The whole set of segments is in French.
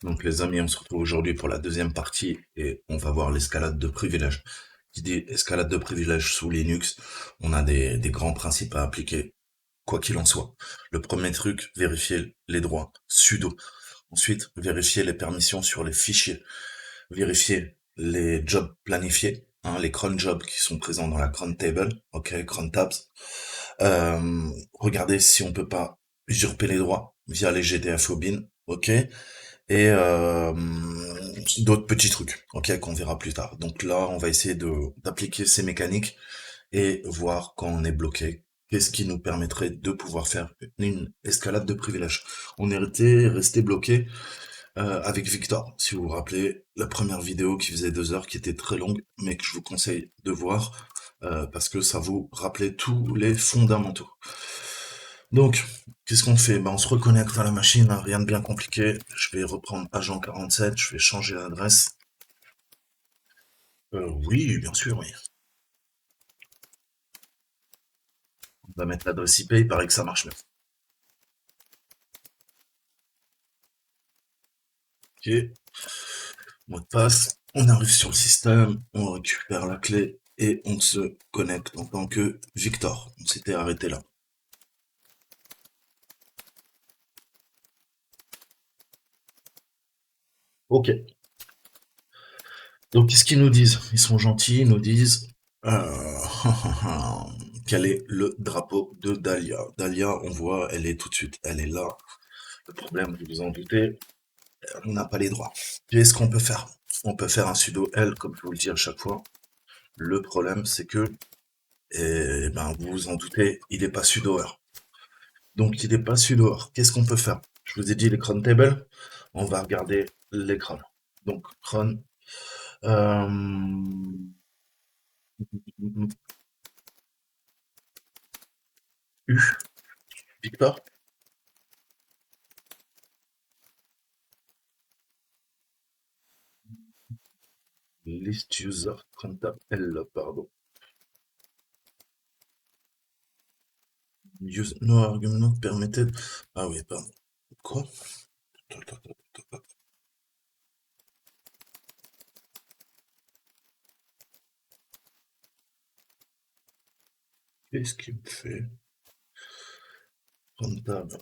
Donc les amis, on se retrouve aujourd'hui pour la deuxième partie et on va voir l'escalade de privilèges. Qui dit escalade de privilèges sous Linux, on a des grands principes à appliquer, quoi qu'il en soit. Le premier truc, vérifier les droits sudo. Ensuite, vérifier les permissions sur les fichiers. Vérifier les jobs planifiés, les cron jobs qui sont présents dans la cron table, ok, cron tabs. Regardez si on peut pas usurper les droits via les GTF au bin, ok, et d'autres petits trucs, ok, qu'on verra plus tard. Donc là, on va essayer de d'appliquer ces mécaniques et voir quand on est bloqué, qu'est-ce qui nous permettrait de pouvoir faire une escalade de privilèges. On était resté bloqué avec Victor, si vous vous rappelez, la première vidéo qui faisait 2 heures, qui était très longue, mais que je vous conseille de voir, parce que ça vous rappelait tous les fondamentaux. Donc, qu'est-ce qu'on fait? Ben, on se reconnecte à la machine, hein, rien de bien compliqué. Je vais reprendre agent 47, je vais changer l'adresse. Oui, bien sûr, oui. On va mettre l'adresse IP, il paraît que ça marche bien. Ok, mot de passe, on arrive sur le système, on récupère la clé et on se connecte en tant que Victor. On s'était arrêté là. Ok. Donc, qu'est-ce qu'ils nous disent? Ils sont gentils, ils nous disent quel est le drapeau de Dahlia. Dahlia, on voit, elle est tout de suite, elle est là. Le problème, vous vous en doutez, on n'a pas les droits. Qu'est-ce qu'on peut faire? On peut faire un sudo L, comme je vous le dis à chaque fois. Le problème, c'est que, eh ben, vous vous en doutez, il n'est pas sudo R. Donc, il n'est pas sudo R. Qu'est-ce qu'on peut faire? Je vous ai dit les cron table. On va regarder les crons. Donc, cron. Euh, U, Victor. List user contact L, pardon. Use no argument permitted. Ah oui, pardon. Quoi? Qu'est-ce qu'il me fait? Comptable.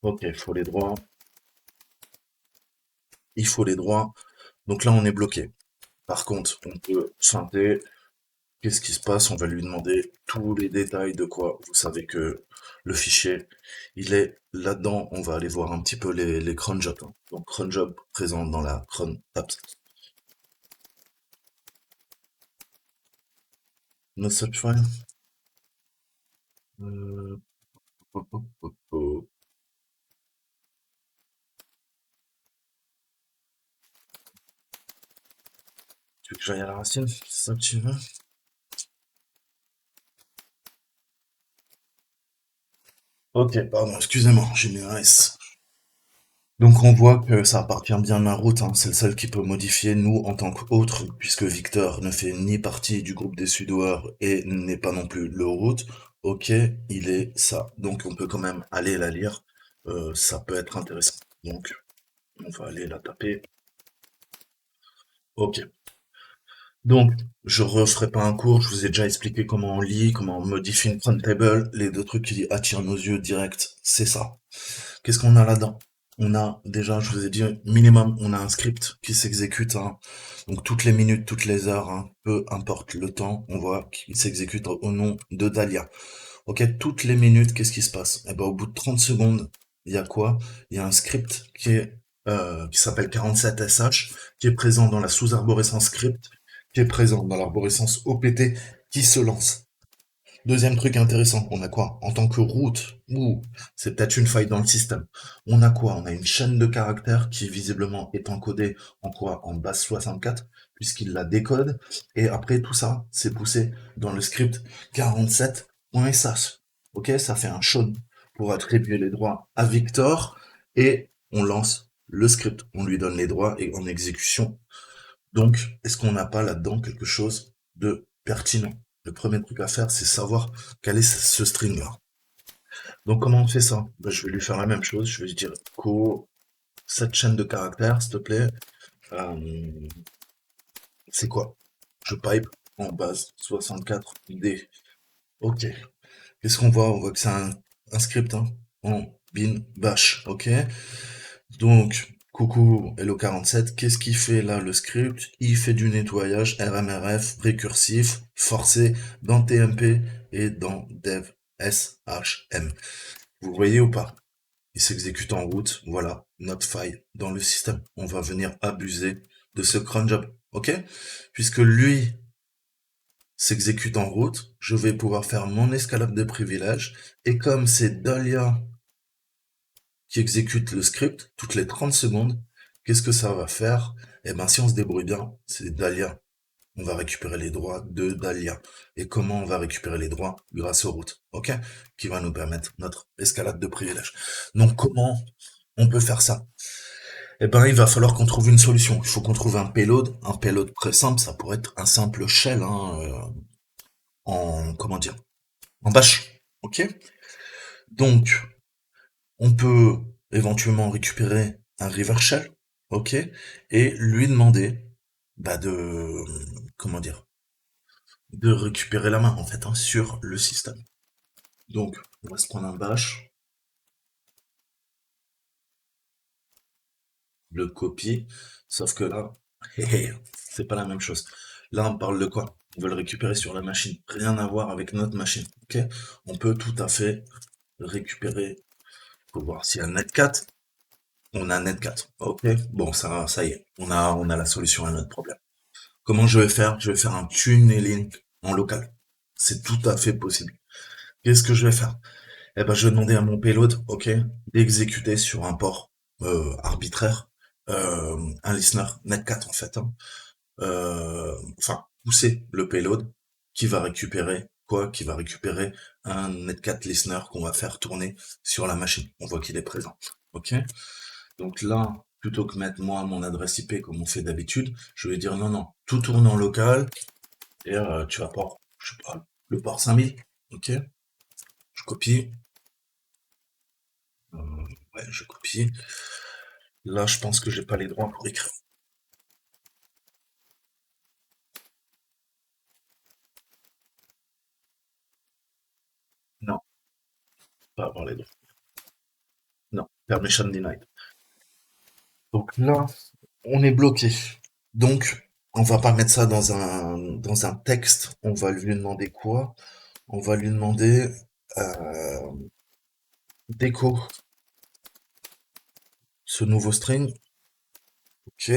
Ok, il faut les droits. Il faut les droits. Donc là, on est bloqué. Par contre, on peut chanter. Qu'est-ce qui se passe? On va lui demander tous les détails de quoi. Vous savez que le fichier, il est là-dedans. On va aller voir un petit peu les cron jobs, hein. Donc, cron job présent dans la cron apps. No such file. Euh, hop, hop, hop, hop. Tu veux que j'aille à la racine? C'est ça que tu veux? Ok, pardon, excusez-moi, j'ai mis un S. Donc on voit que ça appartient bien à route, hein. C'est le seul qui peut modifier nous en tant qu'autre, puisque Victor ne fait ni partie du groupe des sudoers et n'est pas non plus le root. Ok, il est ça. Donc on peut quand même aller la lire. Ça peut être intéressant. Donc on va aller la taper. Ok. Donc, je referai pas un cours, je vous ai déjà expliqué comment on lit, comment on modifie une print table. Les deux trucs qui attirent nos yeux direct, c'est ça. Qu'est-ce qu'on a là-dedans? On a déjà, je vous ai dit, minimum, on a un script qui s'exécute, hein. Donc toutes les minutes, toutes les heures, hein, peu importe le temps, on voit qu'il s'exécute au nom de Dahlia. Ok, toutes les minutes, qu'est-ce qui se passe? Eh ben, au bout de 30 secondes, il y a quoi? Il y a un script qui s'appelle 47sh, qui est présent dans la sous-arborescence script, qui est présent dans l'arborescence OPT, qui se lance. Deuxième truc intéressant, on a quoi? En tant que root, c'est peut-être une faille dans le système. On a quoi? On a une chaîne de caractères qui visiblement est encodée en quoi? En base 64, puisqu'il la décode. Et après tout ça, c'est poussé dans le script 47.sh. Ok, ça fait un shown pour attribuer les droits à Victor et on lance le script. On lui donne les droits et en exécution. Donc, est-ce qu'on n'a pas là-dedans quelque chose de pertinent? Le premier truc à faire, c'est savoir quel est ce string-là. Donc comment on fait ça? Ben, je vais lui faire la même chose, je vais lui dire co cette chaîne de caractères, s'il te plaît, euh, c'est quoi? Je pipe en base 64D. Ok. Qu'est-ce qu'on voit? On voit que c'est un script hein, en bin bash. Ok. Donc, coucou Hello 47, qu'est-ce qu'il fait là le script? Il fait du nettoyage RMRF récursif forcé dans TMP et dans dev SHM. Vous voyez ou pas? Il s'exécute en route, voilà, notre faille dans le système. On va venir abuser de ce cron job, ok? Puisque lui s'exécute en route, je vais pouvoir faire mon escalade de privilèges, et comme c'est Dahlia qui exécute le script toutes les 30 secondes, qu'est-ce que ça va faire? Eh ben, si on se débrouille bien, c'est Dahlia. On va récupérer les droits de Dahlia. Et comment on va récupérer les droits? Grâce aux routes, ok? Qui va nous permettre notre escalade de privilèges. Donc, comment on peut faire ça? Eh ben, il va falloir qu'on trouve une solution. Il faut qu'on trouve un payload. Un payload très simple, ça pourrait être un simple shell, hein, en, comment dire, en bash. Ok? Donc, on peut éventuellement récupérer un river shell. Ok? Et lui demander, bah, comment dire, de récupérer la main, en fait, hein, sur le système. Donc, on va se prendre un bash, le copie, sauf que là, c'est pas la même chose. Là, on parle de quoi? On veut le récupérer sur la machine. Rien à voir avec notre machine. Ok? On peut tout à fait récupérer. Faut voir s'il y a un netcat. On a un netcat. Ok? Bon, ça y est. On a la solution à notre problème. Comment je vais faire? Je vais faire un tunneling en local. C'est tout à fait possible. Qu'est-ce que je vais faire? Eh ben, je vais demander à mon payload, ok, d'exécuter sur un port arbitraire un listener netcat en fait. Hein. Enfin, pousser le payload qui va récupérer quoi? Qui va récupérer un netcat listener qu'on va faire tourner sur la machine. On voit qu'il est présent. Ok? Donc là, plutôt que mettre moi mon adresse IP comme on fait d'habitude, je vais dire non, non, tout tourne en local et tu vas port, je sais pas, le port 5000. Ok? Je copie. Ouais, je copie. Là, je pense que j'ai pas les droits pour écrire. Non, pas avoir les droits. Non, permission denied. Donc là, on est bloqué. Donc, on va pas mettre ça dans un texte. On va lui demander quoi? On va lui demander euh, d'écho ce nouveau string. Ok.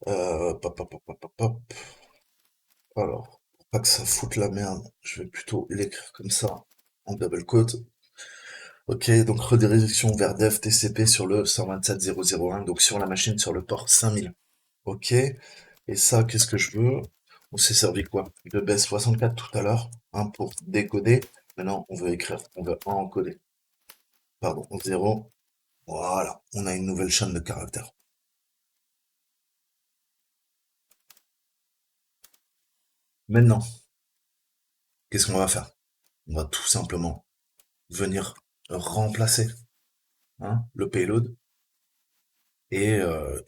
Pop, pop, pop, pop, pop. Alors, pour pas que ça foute la merde, je vais plutôt l'écrire comme ça en double quote. Ok, donc redirection vers dev TCP sur le 127.0.0.1, donc sur la machine sur le port 5000. Ok, et ça, qu'est-ce que je veux? On s'est servi quoi? De base 64 tout à l'heure, hein, pour décoder. Maintenant, on veut écrire, on veut encoder. Pardon, 0. Voilà, on a une nouvelle chaîne de caractères. Maintenant, qu'est-ce qu'on va faire? On va tout simplement venir remplacer hein, le payload et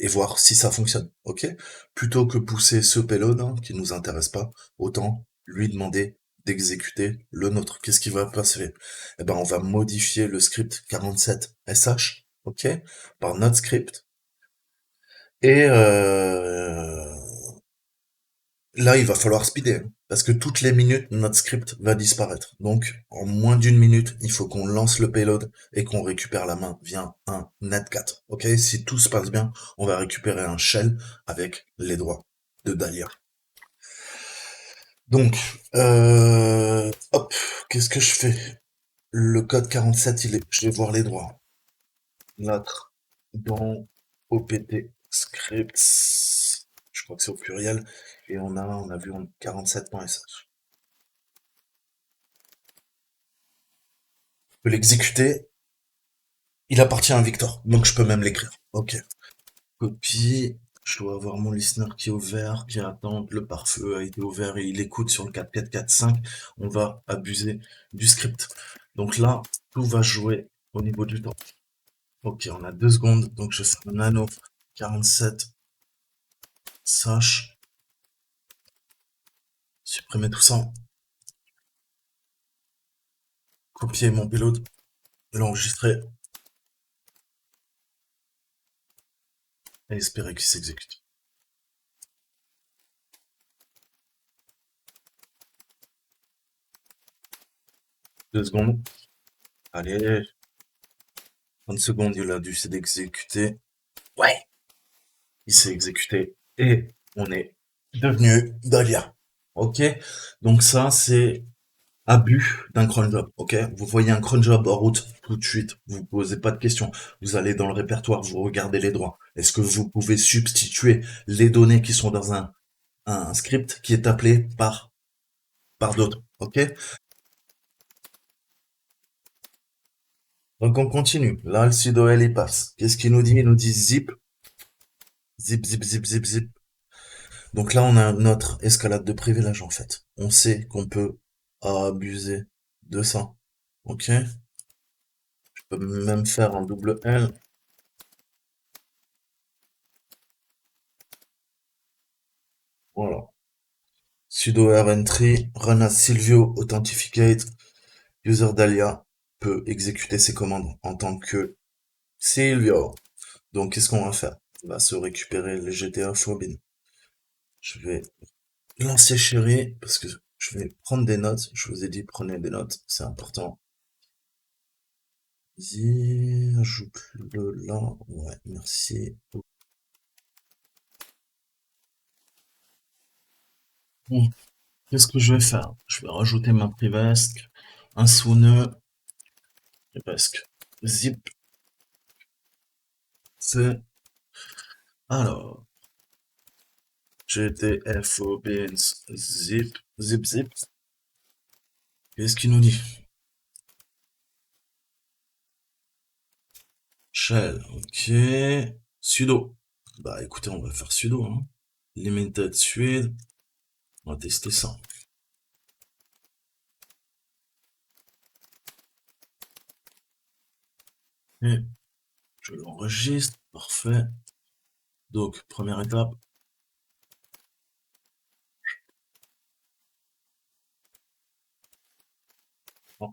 voir si ça fonctionne, ok? Plutôt que pousser ce payload hein, qui nous intéresse pas, autant lui demander d'exécuter le nôtre. Qu'est-ce qui va passer? Eh ben, on va modifier le script 47sh, ok, par notre script. Et là, il va falloir speeder, hein, parce que toutes les minutes, notre script va disparaître. Donc, en moins d'une minute, il faut qu'on lance le payload et qu'on récupère la main via un netcat. Ok? Si tout se passe bien, on va récupérer un shell avec les droits de Dahlia. Donc, hop, qu'est-ce que je fais? Le code 47, je vais voir les droits. Notre dans OPT scripts, je crois que c'est au pluriel, et on a vu en 47.sh. Je peux l'exécuter. Il appartient à Victor, donc je peux même l'écrire. Ok. Copie. Je dois avoir mon listener qui est ouvert, qui attend. Le pare-feu a été ouvert et il écoute sur le 4445. On va abuser du script. Donc là, tout va jouer au niveau du temps. Ok, on a 2 secondes, donc je fais un nano 47, sache, supprimer tout ça, copier mon payload, l'enregistrer et espérer qu'il s'exécute. 2 secondes. Allez, 30 secondes, il a dû s'exécuter. Ouais, il s'est exécuté et on est devenu Dahlia. Ok, donc ça c'est abus d'un cron job. Ok, vous voyez un cron job en route tout de suite, vous posez pas de questions. Vous allez dans le répertoire, vous regardez les droits. Est-ce que vous pouvez substituer les données qui sont dans un script qui est appelé par d'autres? Ok, donc on continue. Là le sudo L il passe. Qu'est-ce qu'il nous dit? Il nous dit zip, zip, zip, zip, zip, zip. Donc là, on a notre escalade de privilèges en fait. On sait qu'on peut abuser de ça. Ok? Je peux même faire un double L. Voilà. Sudo rentry, run as Silvio Authentificate. User Dahlia peut exécuter ses commandes en tant que Silvio. Donc, qu'est-ce qu'on va faire? On va se récupérer les GTA Phobin. Je vais lancer chéri parce que je vais prendre des notes. Je vous ai dit, prenez des notes. C'est important. Vas-y, ajoute-le là. Ouais, merci. Bon, qu'est-ce que je vais faire? Je vais rajouter ma privesc, un sous-nœud, privesc, zip, c'est, alors, gtfobins, zip, zip, zip. Qu'est-ce qu'il nous dit? Shell, ok. Sudo. Bah écoutez, on va faire sudo, hein. Limited suite, on va tester ça. Et je l'enregistre, parfait. Donc, première étape, ok.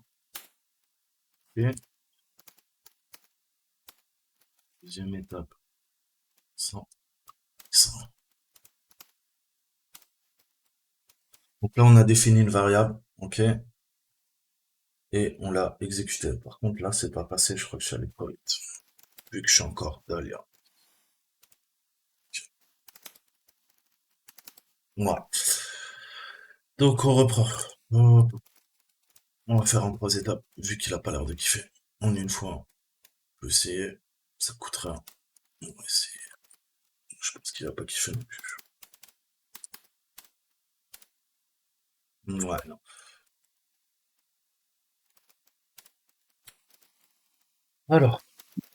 Deuxième étape, ça, ça. Donc là, on a défini une variable, ok, et on l'a exécutée. Par contre, là, c'est pas passé, je crois que je suis allé trop vite, vu que je suis encore derrière. Voilà. Donc, on reprend. Hop. On va faire en 3 étapes, vu qu'il a pas l'air de kiffer. En une fois, on peut essayer, ça coûte rien. On va essayer. Je pense qu'il a pas kiffé non plus. Ouais, non. Alors,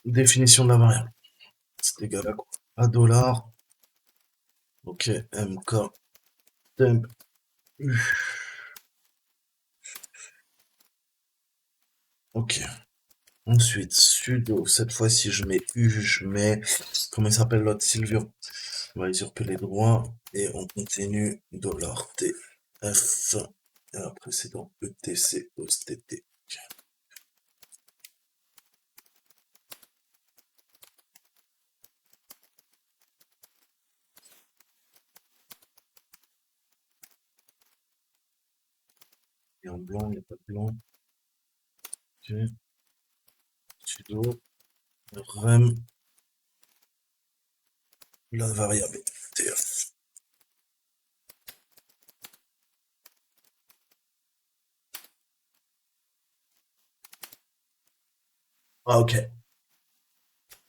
définition de la variable. C'est égal à quoi? À dollar. Ok, mk, temp, u. Ok. Ensuite, sudo, cette fois-ci je mets U, je mets, comment il s'appelle l'autre, Silvio. On va usurper les droits et on continue $TF et après c'est dans ETC OSTT. Il y a un blanc, il n'y a pas de blanc. Ok, sudo, rem, la variable TF. Ah ok,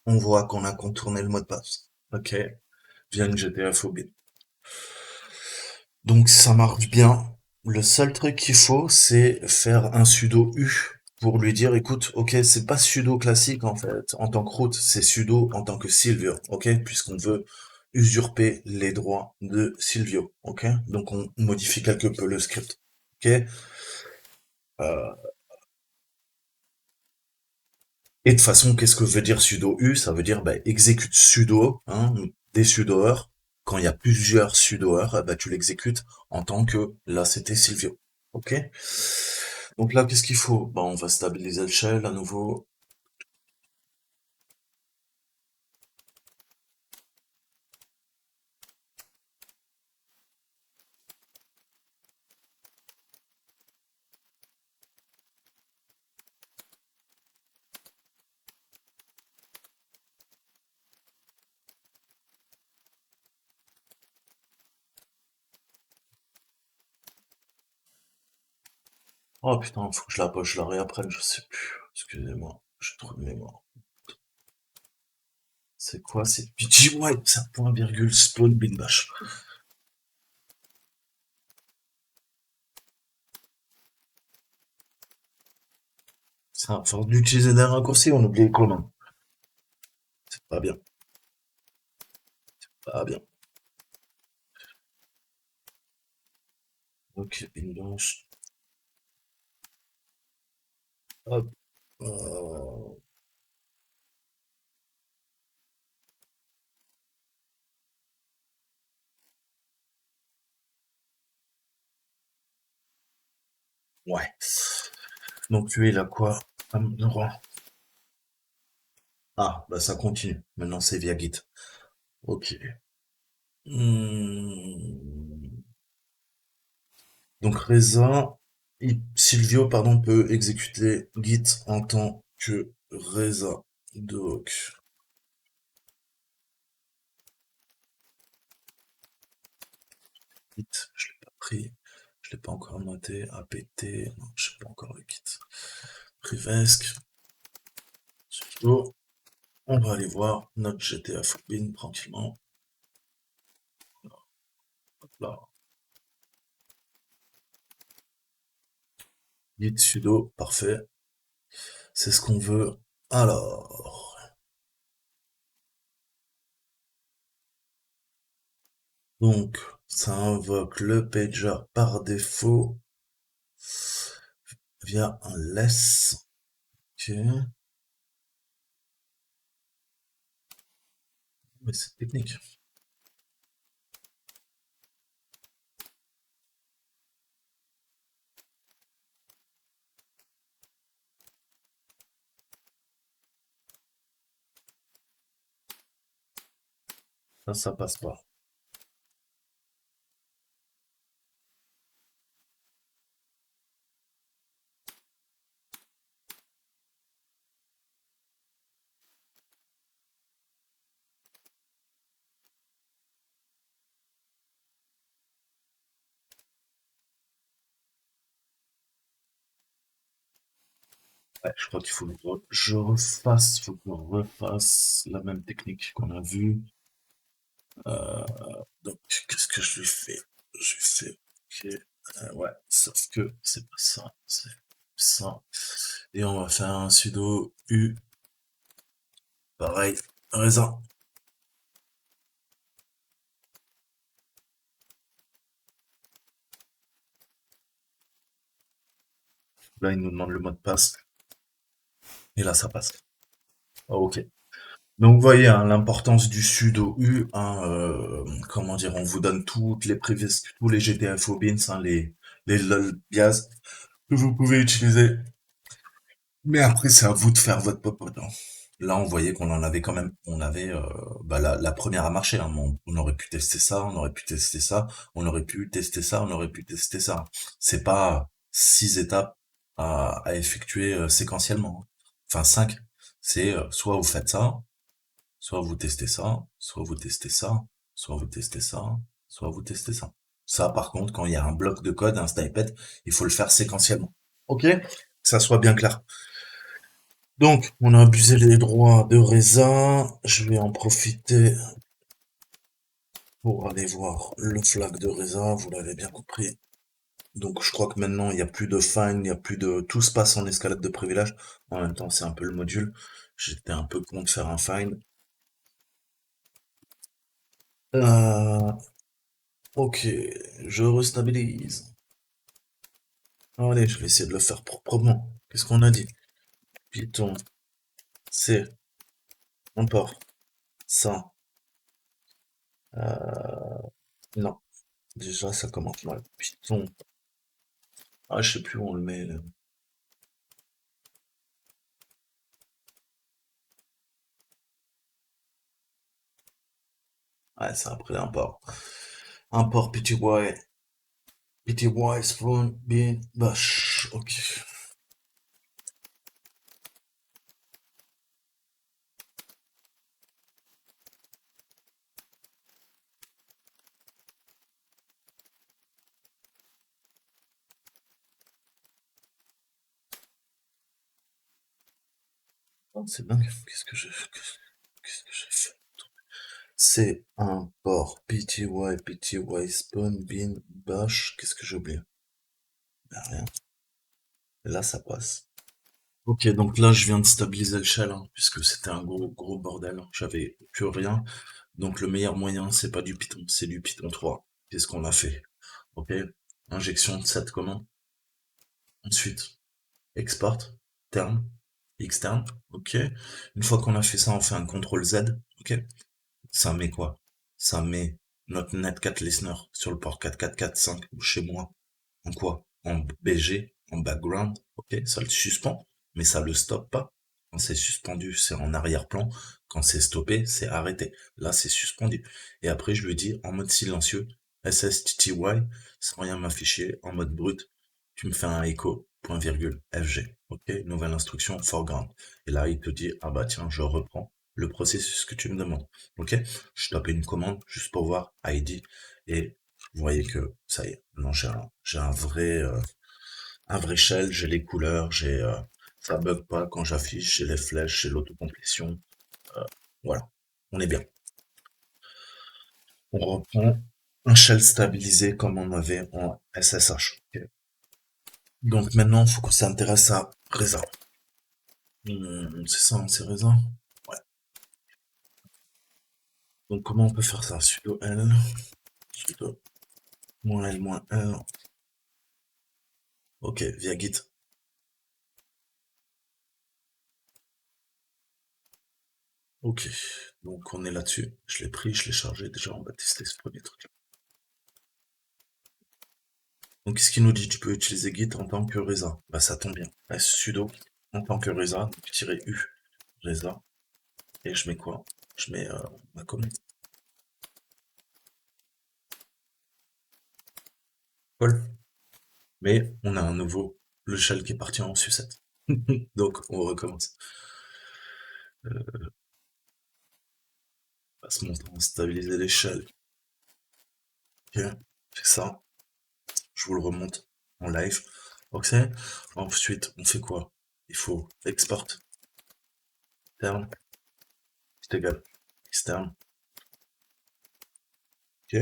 on voit qu'on a contourné le mot de passe. Ok, via une GTF au bit. Donc ça marche bien. Le seul truc qu'il faut, c'est faire un sudo U pour lui dire, écoute, ok, c'est pas sudo classique en fait, en tant que root, c'est sudo en tant que Silvio, ok, puisqu'on veut usurper les droits de Silvio, ok. Donc on modifie quelque peu le script, ok. Et de toute façon, qu'est-ce que veut dire sudo U? Ça veut dire bah, exécute sudo, hein, des sudoers. Quand il y a plusieurs sudoers, bah, tu l'exécutes en tant que là c'était Silvio. Ok? Donc là, qu'est-ce qu'il faut? Bah, on va stabiliser le shell à nouveau. Oh putain, faut que je la réapprenne, je sais plus. Excusez-moi, j'ai trop de mémoire. C'est quoi? C'est PGY, c'est un point virgule spawn bin bash. C'est à force d'utiliser des raccourcis, on oublie comment. C'est pas bien, pas bien. Ok, bin bash. Hop. Euh, ouais. Donc lui, il a quoi comme droit? Ah, bah ça continue. Maintenant, c'est via Git. Ok. Hmm. Donc Reza, Silvio, pardon, peut exécuter Git en tant que Reza doc. Git, je l'ai pas pris, je l'ai pas encore noté. apt, non, je sais pas encore le Git. Privesc, sudo. On va aller voir notre GTA Footbin tranquillement. Hop là. Git sudo, parfait. C'est ce qu'on veut. Alors, donc, ça invoque le pager par défaut via un less. Ok, mais c'est technique. Ça passe pas. Ouais, je crois qu'il faut que je refasse, faut que je refasse la même technique qu'on a vue. Euh, donc, qu'est-ce que je lui fais? Je lui fais, ok, ouais, sauf que c'est pas ça, c'est ça. Et on va faire un sudo u, pareil, raisin. Là, il nous demande le mot de passe, et là, ça passe. Ah, ok. Donc, vous voyez hein, l'importance du sudo u. Hein, comment dire, on vous donne toutes les tous les GTFO bins, hein, les lol bias que vous pouvez utiliser. Mais après, c'est à vous de faire votre popote. Hein. Là, on voyait qu'on en avait quand même, on avait bah, la première à marcher. Hein. On aurait pu tester ça, on aurait pu tester ça, on aurait pu tester ça, on aurait pu tester ça. C'est pas 6 étapes à effectuer séquentiellement. Hein. Enfin 5. C'est soit vous faites ça, soit vous testez ça, soit vous testez ça, soit vous testez ça, soit vous testez ça. Ça, par contre, quand il y a un bloc de code, un snippet, il faut le faire séquentiellement. Ok? Que ça soit bien clair. Donc, on a abusé les droits de Reza. Je vais en profiter pour aller voir le flag de Reza. Vous l'avez bien compris. Donc, je crois que maintenant, il n'y a plus de find, il n'y a plus de... Tout se passe en escalade de privilège. En même temps, c'est un peu le module. J'étais un peu con de faire un find. Euh, ok, je restabilise. Allez, je vais essayer de le faire proprement. Qu'est-ce qu'on a dit? Python C'est import ça. Non, déjà ça commence mal. Python. Ah, je sais plus où on le met. Ouais, c'est après import. Import PTY, spawn, bin, bash. Ok. Oh, c'est dingue. Qu'est-ce que j'ai fait? C'est import PTY, spawn, bin, bash. Qu'est-ce que j'ai oublié? Ben, rien. Et là, ça passe. Ok, donc là, je viens de stabiliser le shell, hein, puisque c'était un gros bordel. J'avais plus rien. Donc le meilleur moyen, c'est pas du Python, c'est du Python 3. Qu'est-ce qu'on a fait? Ok, injection de cette commande. Ensuite, export, terme, externe. Ok. Une fois qu'on a fait ça, on fait un CTRL Z. Ok. Ça met quoi? Ça met notre Netcat Listener sur le port 4445 chez moi. En quoi? En BG, en background. Ok, ça le suspend, mais ça le stoppe pas. Quand c'est suspendu, c'est en arrière-plan. Quand c'est stoppé, c'est arrêté. Là, c'est suspendu. Et après, je lui dis en mode silencieux, SSTTY, sans rien m'afficher, en mode brut, tu me fais un echo, point virgule, FG. Ok, nouvelle instruction, foreground. Et là, il te dit, ah bah tiens, je reprends le processus que tu me demandes. Ok, je tape une commande juste pour voir ID et vous voyez que ça y est, non, j'ai un vrai shell, j'ai les couleurs, ça bug pas quand j'affiche, j'ai les flèches, j'ai l'autocomplétion, voilà, on est bien. On reprend un shell stabilisé comme on avait en SSH. Ok. Donc maintenant, il faut qu'on s'intéresse à Reza. C'est ça, hein, c'est Reza? Ouais. Donc comment on peut faire ça? Sudo L, sudo moins L moins L. Ok, via Git. Ok, donc on est là-dessus. Je l'ai pris, je l'ai chargé. Déjà, on va tester ce premier truc. Donc, qu'est-ce qu'il nous dit? Tu peux utiliser Git en tant que Reza. Bah, ça tombe bien. Sudo en tant que Reza, donc -u, Reza. Et je mets quoi? Je mets ma commande. Paul. Mais on a un nouveau, le shell qui est parti en sucette. Donc, on recommence. Passe mon temps à stabiliser les shells. Ok, c'est ça. Je vous le remonte en live. Ok. Ensuite, on fait quoi? Il faut export, terme, c'est égal, externe. Ok.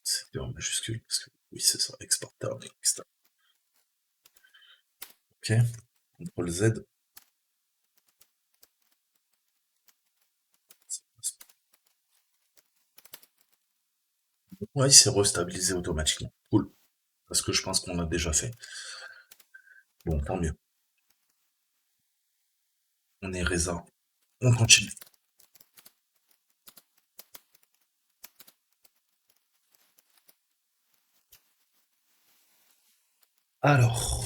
C'était en majuscule, parce que oui, c'est ça, export terme, externe. Ok. CTRL Z. Ouais, il s'est restabilisé automatiquement. Cool. Parce que je pense qu'on l'a déjà fait. Bon, tant mieux. On est raisin. On continue. Alors,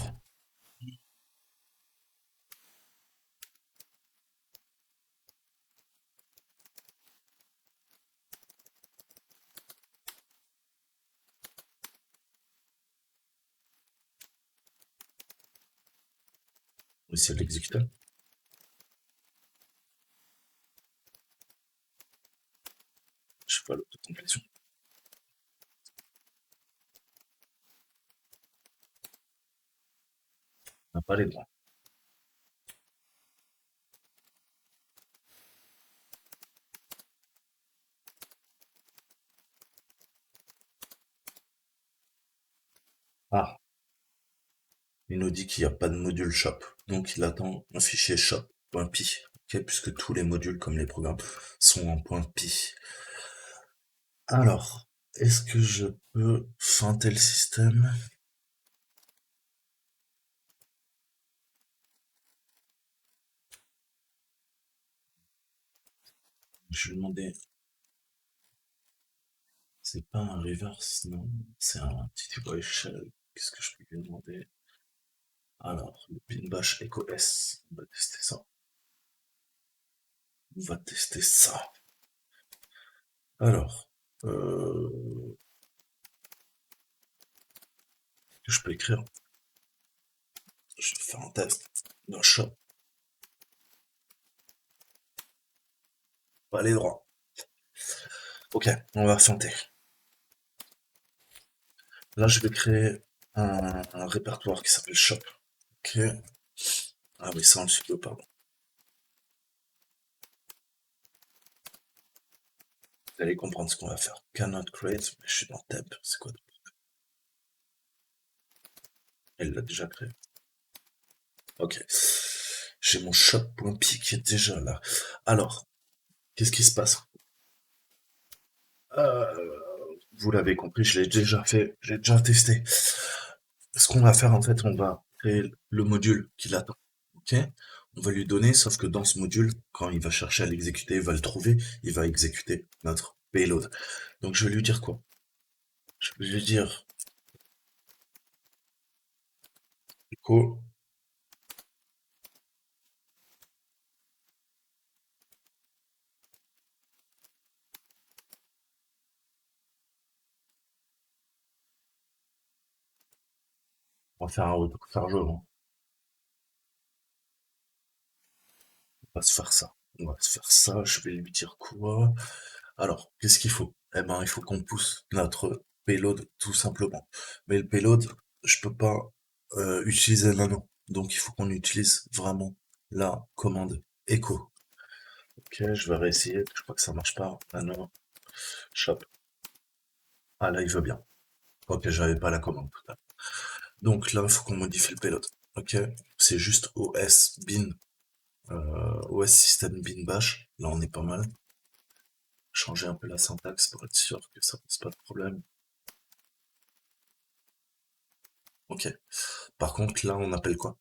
oui, c'est l'exécuteur. Je sais pas l'autocomplétion. On n'a pas les droits. Ah, il nous dit qu'il n'y a pas de module shop. Donc il attend un fichier shop.py. Ok, puisque tous les modules, comme les programmes, sont en .py. Alors, est-ce que je peux feinter le système? Je vais demander, c'est pas un reverse, non, c'est un TTY shell. Qu'est-ce que je peux lui demander? Alors, le pin bash echo S, on va tester ça. On va tester ça. Alors, je peux écrire. Je vais faire un test d'un shop. Pas les droits. Ok, on va feinter. Là, je vais créer un répertoire qui s'appelle shop. Ok. Ah oui, ça, on le sudo, pardon. Vous allez comprendre ce qu'on va faire. Cannot create, mais je suis dans temp. C'est quoi? Elle l'a déjà créé. Ok. J'ai mon shop.py qui est déjà là. Alors, qu'est-ce qui se passe? Euh, Vous l'avez compris, je l'ai déjà fait, j'ai déjà testé. Ce qu'on va faire, en fait, on va créer le module qu'il attend. Ok? On va lui donner, sauf que dans ce module, quand il va chercher à l'exécuter, il va le trouver, il va exécuter notre payload. Donc je vais lui dire quoi? Je vais lui dire echo, on va faire un retour chargeur, hein. On va se faire ça. On va se faire ça, je vais lui dire quoi? Alors, qu'est-ce qu'il faut? Eh ben, il faut qu'on pousse notre payload tout simplement. Mais le payload, je peux pas utiliser nano. Donc, il faut qu'on utilise vraiment la commande echo. Ok, je vais réessayer. Je crois que ça marche pas. Nano, shop. Ah là, il veut bien. Ok, j'avais pas la commande tout à l'heure. Donc là, il faut qu'on modifie le payload. Ok, c'est juste OS bin, OS system bin bash. Là, on est pas mal. Changer un peu la syntaxe pour être sûr que ça pose pas de problème. Ok. Par contre, là, on appelle quoi?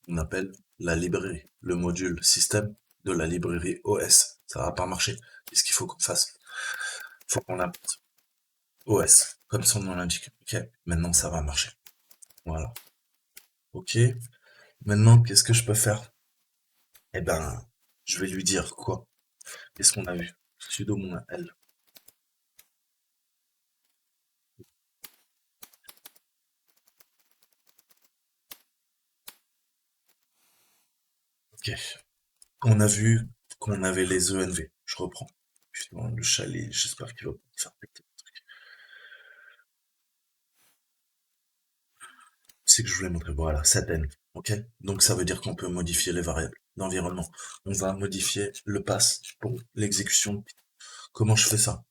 On appelle la librairie, le module système de la librairie OS. Ça va pas marcher. Qu'est-ce qu'il faut qu'on fasse? Il faut qu'on importe OS, comme son nom l'indique. Ok, maintenant ça va marcher. Voilà. Ok. Maintenant, qu'est-ce que je peux faire? Eh ben, je vais lui dire quoi? Qu'est-ce qu'on a vu? Sudo mon L. Ok. On a vu qu'on avait les ENV. Je reprends. Putain, le chalet, j'espère qu'il va pas me faire péter. C'est que je voulais montrer. Voilà, Saten. Ok? Donc ça veut dire qu'on peut modifier les variables d'environnement. On va modifier le pass pour l'exécution. Comment je fais ça?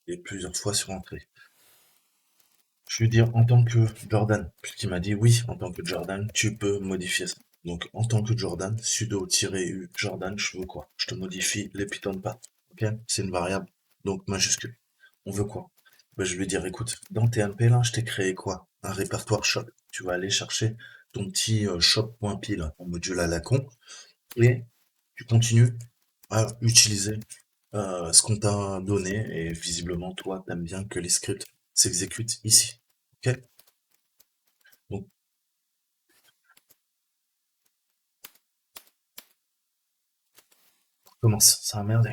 Et plusieurs fois sur entrée. Je lui dis en tant que Jordan, puisqu'il m'a dit oui, en tant que Jordan, tu peux modifier ça. Donc en tant que Jordan, sudo-u Jordan, je veux quoi? Je te modifie les Python path. Ok? C'est une variable. Donc majuscule. On veut quoi? Ben, je vais dire, écoute, dans TMP, là, je t'ai créé quoi? Un répertoire shop. Tu vas aller chercher ton petit shop.py, là, en module à la con, et tu continues à utiliser ce qu'on t'a donné, et visiblement, toi, t'aimes bien que les scripts s'exécutent ici. Ok? Donc, on commence. Ça a merdé.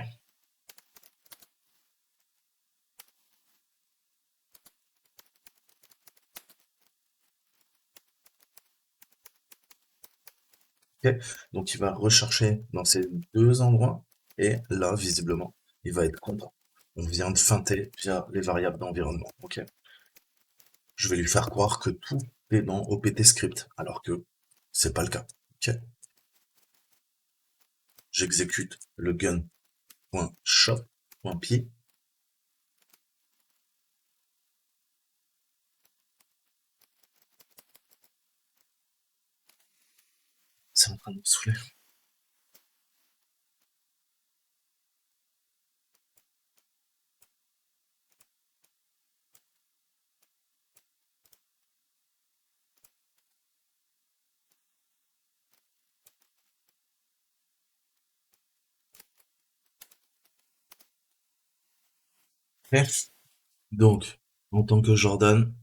Ok? Donc, il va rechercher dans ces deux endroits, et là, visiblement, il va être content. On vient de feinter via les variables d'environnement. Ok? Je vais lui faire croire que tout est dans OPT script, alors que c'est pas le cas. Ok. J'exécute le gun.shop.py. C'est en train de me saouler. Donc, en tant que Jordan,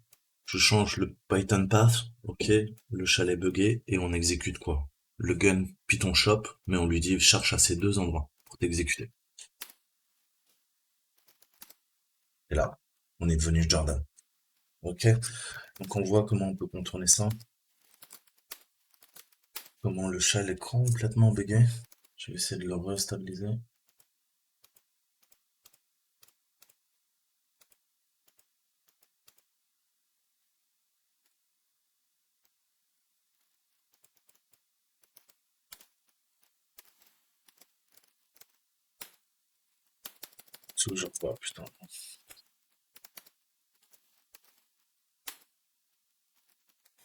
je change le Python path, ok, le chalet buggé, et on exécute quoi? Le gun Python shop, mais on lui dit cherche à ces deux endroits pour t'exécuter. Et là, on est devenu Jordan. Ok? Donc on voit comment on peut contourner ça, comment le chalet est complètement buggé. Je vais essayer de le restabiliser. Toujours pas, putain.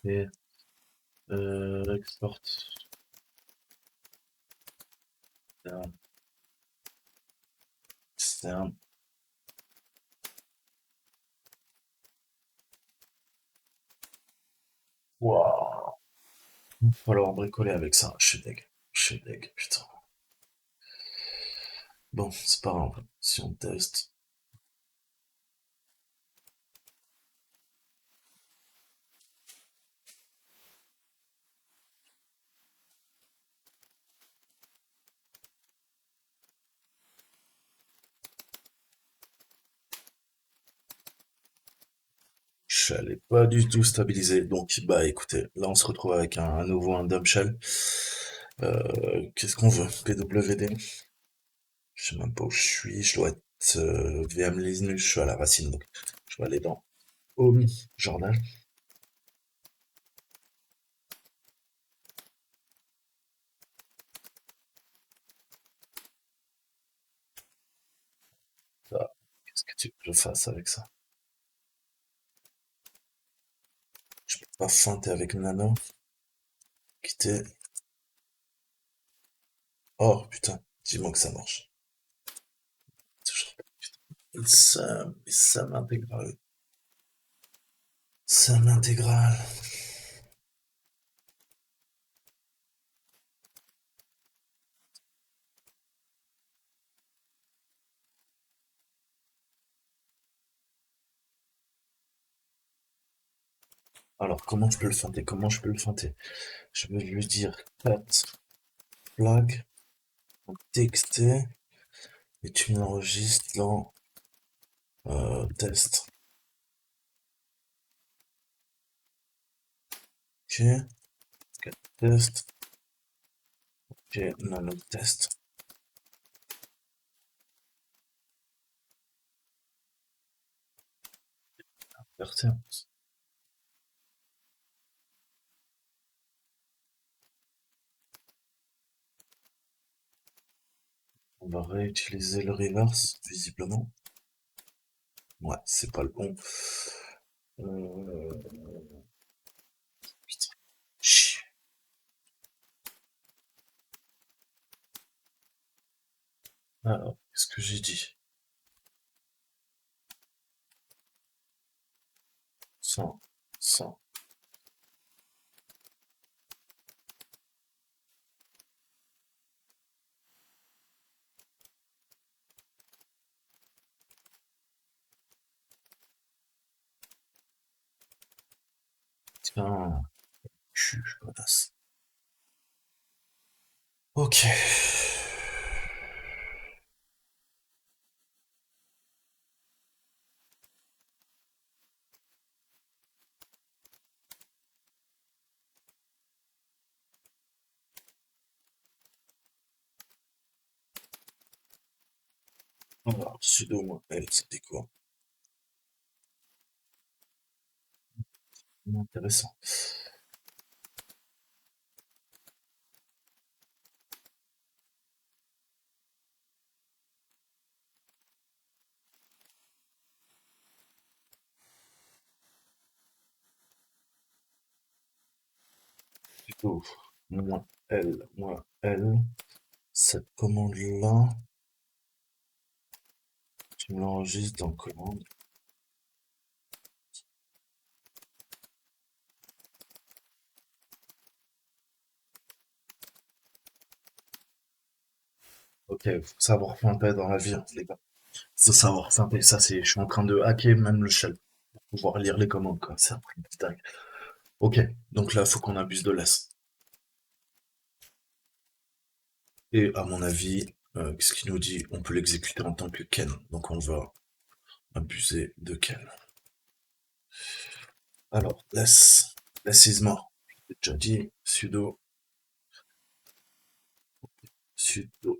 Et export. Externe. Externe. Waouh. Il va falloir bricoler avec ça. Je suis deg. Je suis deg, putain. Bon, c'est pas grave. Si on teste. Shell est pas du tout stabilisé. Donc, bah écoutez, là on se retrouve avec un nouveau un dump shell. Qu'est-ce qu'on veut? PWD? Je sais même pas où je suis. Je dois être VM Linux. Je suis à la racine. Donc, je vais aller dans Home Journal. Ça, qu'est-ce que tu veux que je fasse avec ça? Je peux pas feinter avec Nano. Quitter. Oh putain, dis-moi que ça marche. Toujours pas. Ça m'intégral. Ça m'intégral. Alors, comment je peux le feinter? Comment je peux le feinter? Je vais lui dire cat flag, txt, et tu me l'enregistres dans test. Ok, test, ok, nano test. Pertinence. On va réutiliser le reverse, visiblement. Ouais, c'est pas le bon. Euh, putain. Chut. Alors, qu'est-ce que j'ai dit? 100, 100. Tiens, je connasse. Ok. Alors, sudo moins L, c'était quoi? Intéressant. Sudo moins L. Cette commande-là, tu me l'enregistres dans commande. Ok, faut savoir pointer dans la vie, hein, les gars. Faut savoir, ça c'est, je suis en train de hacker même le shell pour pouvoir lire les commandes, quoi. C'est un truc de dingue. Ok, donc là, faut qu'on abuse de l'AS. Et à mon avis, qu'est-ce qu'il nous dit? On peut l'exécuter en tant que Ken. Donc on va abuser de Ken. Alors, less is more. J'ai déjà dit, sudo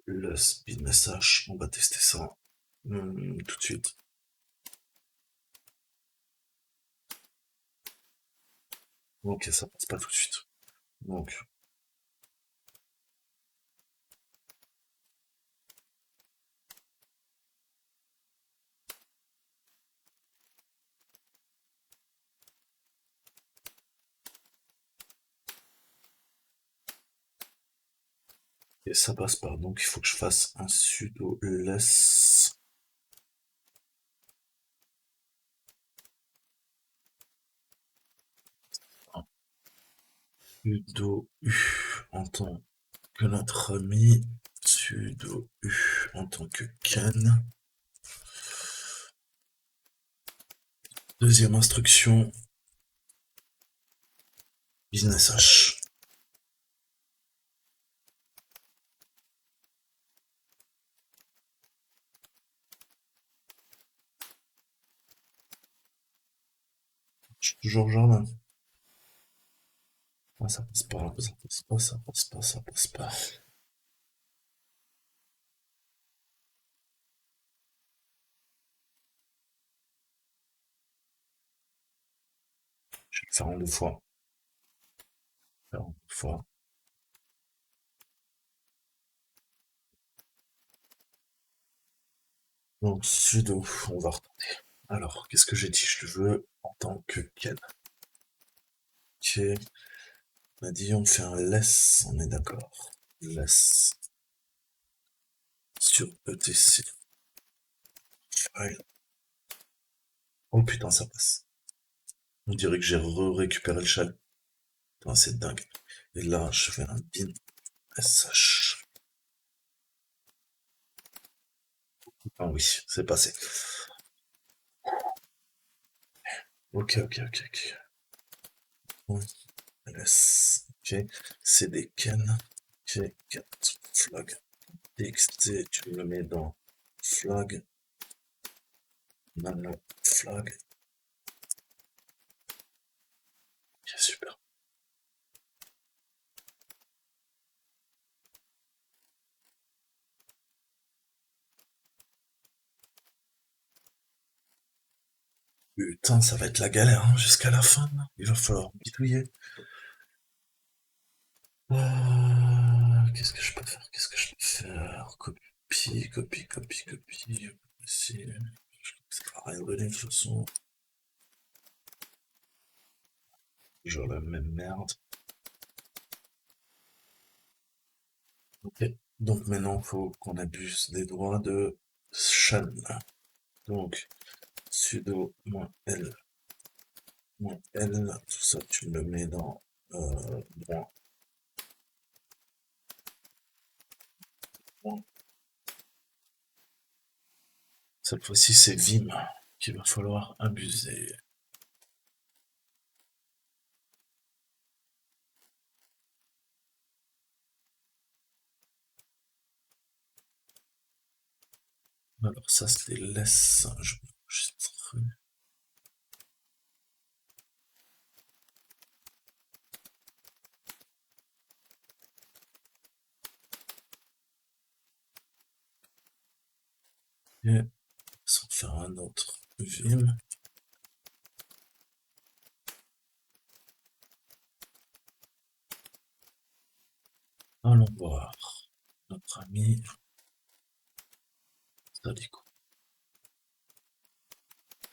less bin message. On va tester ça tout de suite. Ok, ça passe pas tout de suite. Donc, et ça passe pas. Donc, il faut que je fasse un sudo less sudo u en tant que notre ami, sudo u en tant que Ken. Deuxième instruction, business h. Je suis toujours Jordan. Ah, ça passe pas, ça passe pas, ça passe pas, ça passe pas. Je vais le faire en deux fois. Faire en deux fois. Donc, sudo, on va retenter. Alors, qu'est-ce que j'ai dit? Je le veux en tant que Ken. Ok. On a dit, on fait un less, on est d'accord. Less sur etc. File. Oh putain, ça passe. On dirait que j'ai récupéré le shell. Putain, c'est dingue. Et là, je fais un bin sh. Ah oui, c'est passé. Ok, ok, ok, ok. On laisse. Ok. C'est des ken. Ok. Cat flag. txt, tu me le mets dans flag. Nano flag. Ok, super. Putain, ça va être la galère hein, jusqu'à la fin. Là. Il va falloir bidouiller. Qu'est-ce que je peux faire? Qu'est-ce que je peux faire? Copie, copie, copie, copie. Ici. Je crois que ça va rien donner de toute façon. Genre la même merde. Ok. Donc maintenant, il faut qu'on abuse des droits de Shan. Donc, sudo -l, -l, tout ça, tu me le mets dans droit. Cette fois-ci, c'est Vim qu'il va falloir abuser. Alors ça, c'était laisse. Je vais enregistrer. Et sans faire un autre Vim. Allons voir notre ami Salico.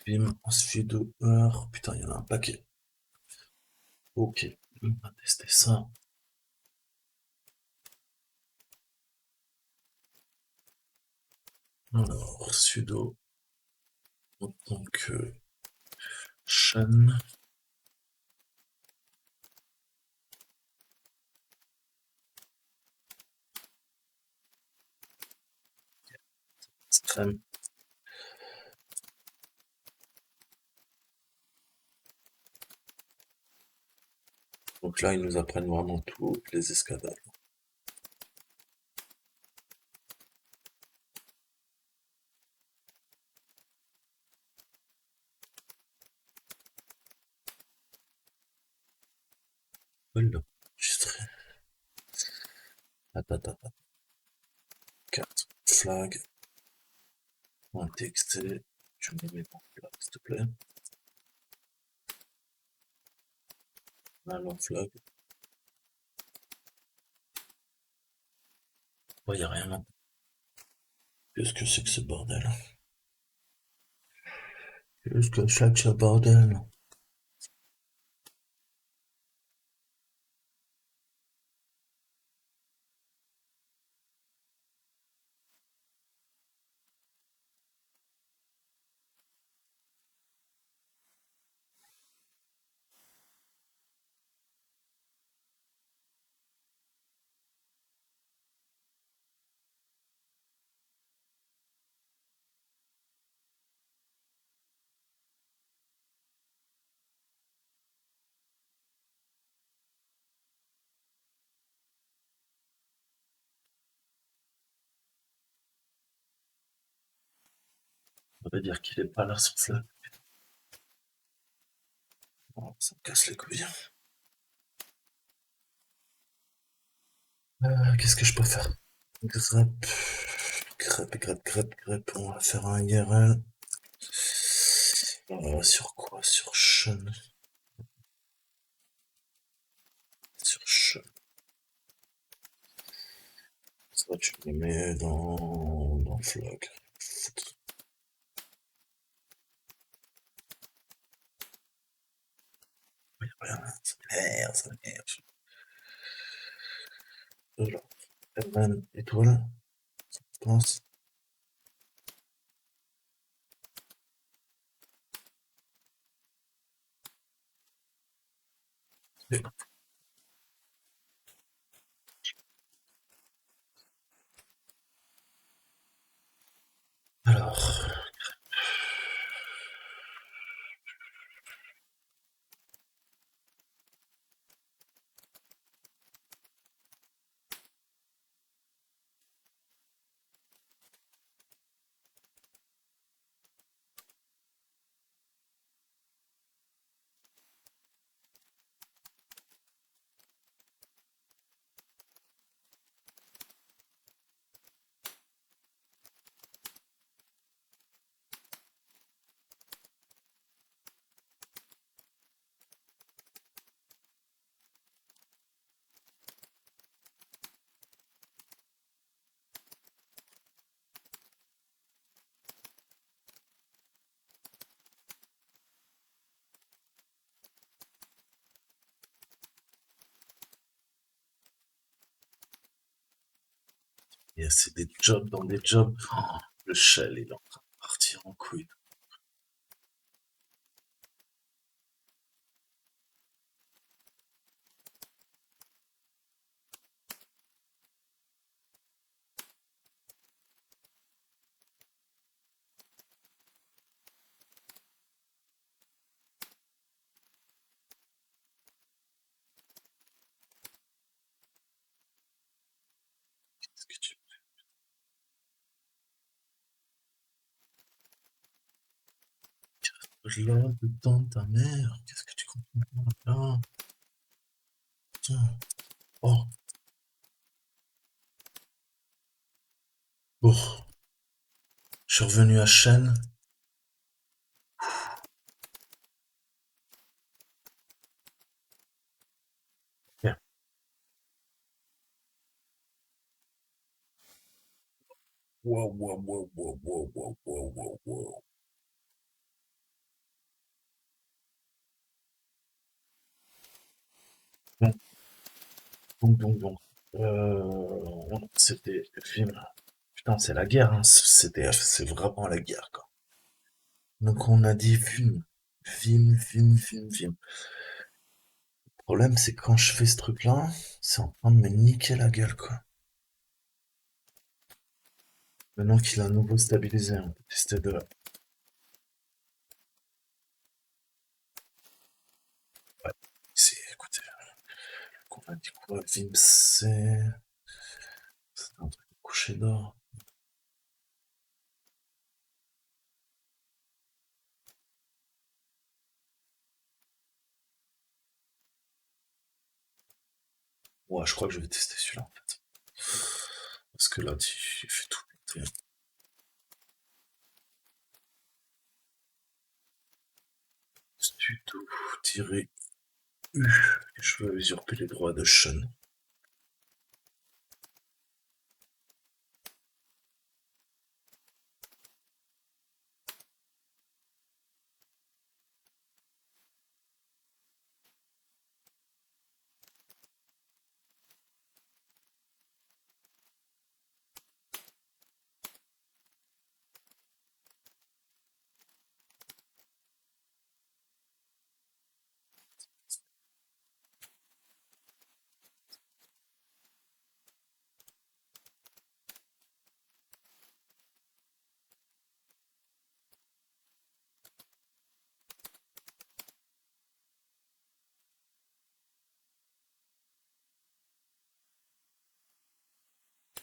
Vim, ensuite de heure. Putain, il y en a un paquet. Ok, on va tester ça. Alors, sudo en tant que Shan. Extrême. Donc là, ils nous apprennent vraiment toutes les escadales. Voilà, enregistré. Attends. Carte flag. Un texte. Je me mets en place, s'il te plaît. Alors, flag. Oh, y a rien là. Qu'est-ce que c'est que ce bordel? Qu'est-ce que c'est que ce bordel? On va dire qu'il est pas là sur ça. Oh, ça me casse les couilles. Qu'est-ce que je peux faire? Grep. On va faire un IRL. Sur quoi? Sur Sean. Sur Sean. Ça, tu me mets dans Flag. Rien, ça m'énerve. Alors, Herman, étoile, je pense. Et alors, c'est des jobs dans des jobs. Oh, le shell il est en train de partir en couille. Qu'est-ce que tu je là dedans ta mère? Qu'est-ce que tu comprends pas là? Tiens. Oh, bon. Je suis revenu à Chêne. Bien. Wow. Bon. C'était Vim. Putain, c'est la guerre, hein. C'est vraiment la guerre, quoi. Donc on a dit Vim. Le problème, c'est que quand je fais ce truc-là, c'est en train de me niquer la gueule, quoi. Maintenant qu'il a à nouveau stabilisé, on peut tester de là. Ouais, c'est, écoutez. On a dit quoi? Vimsey. C'est un truc couché d'or. Ouais, je crois que je vais tester celui-là en fait. Parce que là, tu fais tout péter. Tuto-U. Je veux usurper les droits de Sean.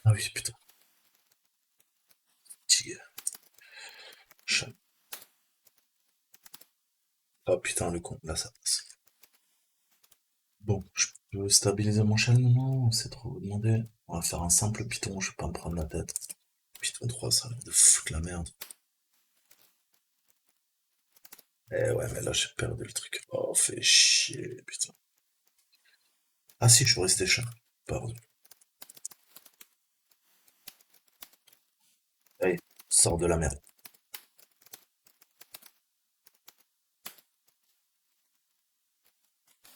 Ah oui, putain. Tigre. Sean. Ah putain, le con. Là, ça passe. Bon, je peux stabiliser mon Sean maintenant? C'est trop demandé. On va faire un simple Python, je vais pas me prendre la tête. Python 3, ça a l'air de foutre la merde. Eh ouais, mais là, j'ai perdu le truc. Oh, fait chier, putain. Ah si, je peux rester Sean. Pardon. Allez, sors de la merde.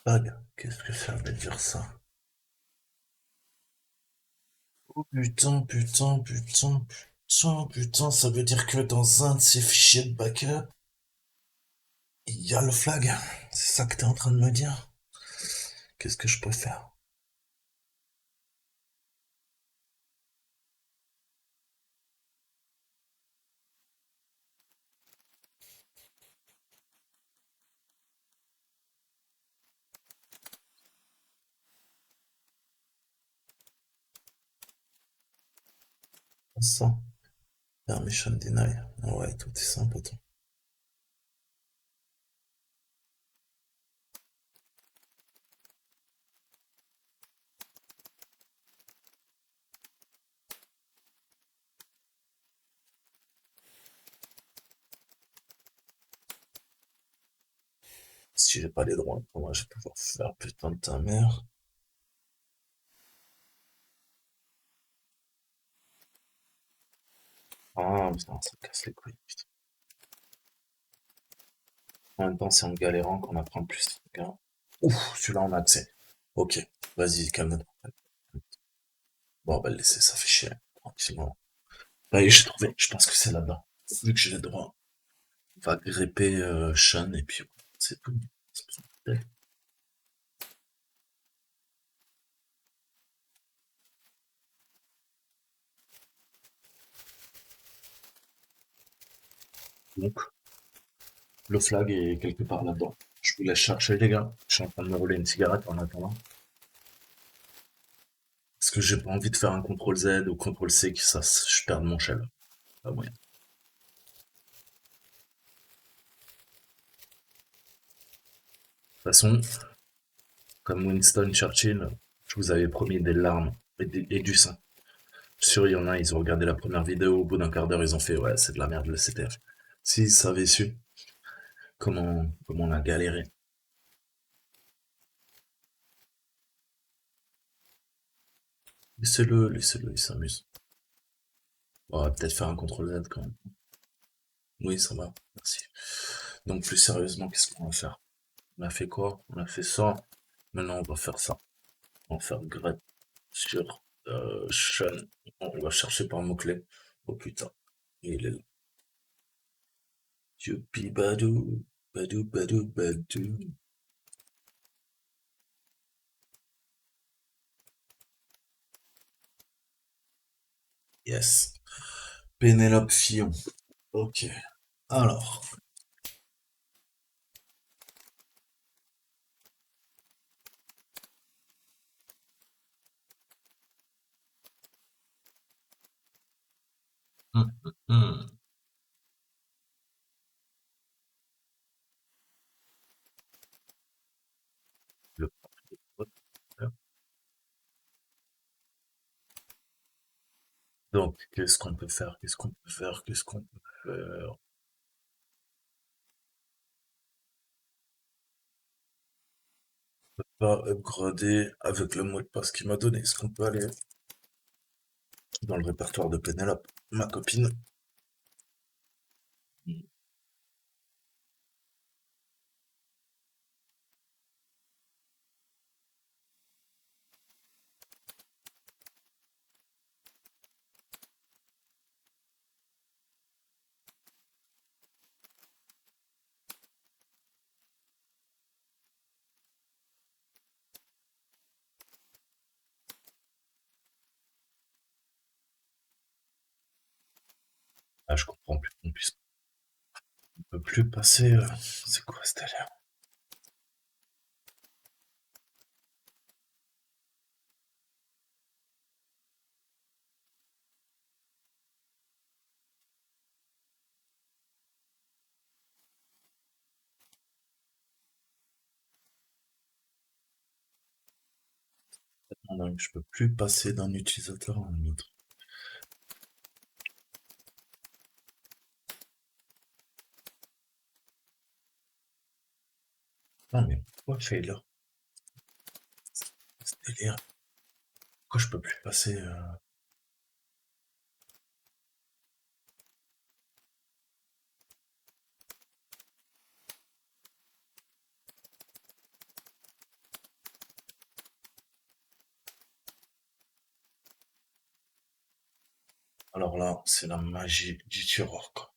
Bug. Qu'est-ce que ça veut dire ça? Oh putain, putain, putain, putain, putain, ça veut dire que dans un de ces fichiers de backup, il y a le flag. C'est ça que t'es en train de me dire? Qu'est-ce que je peux faire? Ça. Permission deny. Ouais, tout est simple, attends. Si j'ai pas les droits, moi je vais pouvoir faire putain de ta mère. Ah putain, ça casse les couilles, putain. En même temps, c'est en galérant qu'on apprend le plus. Regarde. Ouf, celui-là on a accès. Ok, vas-y, calme-toi. Bon, on va le laisser, ça fait chier. Tranquillement. Là, j'ai trouvé, je pense que c'est là-bas. Vu que j'ai les droits, on va grepper Sean et puis c'est tout. C'est pas ça. Donc, le flag est quelque part là-dedans. Je vous laisse chercher, les gars. Je suis en train de me rouler une cigarette en attendant. Parce que j'ai pas envie de faire un CTRL Z ou CTRL C que ça, je perde mon shell. Pas moyen. De toute façon, comme Winston Churchill, je vous avais promis des larmes et du sang. Sûr, il y en a, ils ont regardé la première vidéo, au bout d'un quart d'heure, ils ont fait, ouais, c'est de la merde le CTF. S'ils avaient su comment on a galéré. Laissez-le, il s'amuse. On va peut-être faire un CTRL Z quand même. Oui, ça va, merci. Donc plus sérieusement, qu'est-ce qu'on va faire? On a fait quoi? On a fait ça. Maintenant, on va faire ça. On va faire grep sur Sean. On va chercher par mot-clé. Oh putain, il est là. Youpi badou, badou badou badou. Yes. Pénélope Fillon. Ok. Alors, Donc, qu'est-ce qu'on peut faire? Qu'est-ce qu'on peut faire? Qu'est-ce qu'on peut faire? Pas upgrader avec le mot de passe qu'il m'a donné. Est-ce qu'on peut aller dans le répertoire de Pénélope, ma copine? Ah, je comprends plus qu'on puisse, on peut plus passer. C'est quoi ce délire? Non, non, je peux plus passer d'un utilisateur à un autre. Non, mais pourquoi failure? Ce délire. Pourquoi je peux plus passer? Alors là, c'est la magie du tireur, quoi.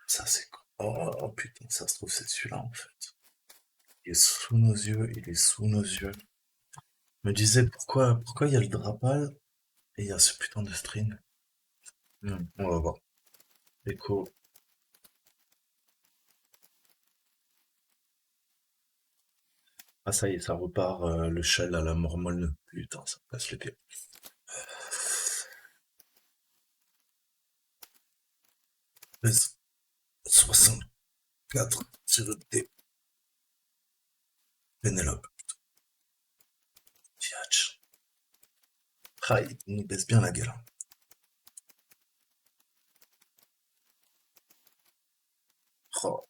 Ça, c'est quoi? Oh putain, ça se trouve, c'est celui-là, en fait. Il est sous nos yeux, il est sous nos yeux. Je me disais, pourquoi il y a le drapal et il y a ce putain de string? On va voir. Echo. Ah, ça y est, ça repart, le shell à la mormone. Putain, ça passe les pieds. 64, tiré T. Pénélope. Tiatch. Ah, il nous baisse bien la gueule, hein. Oh.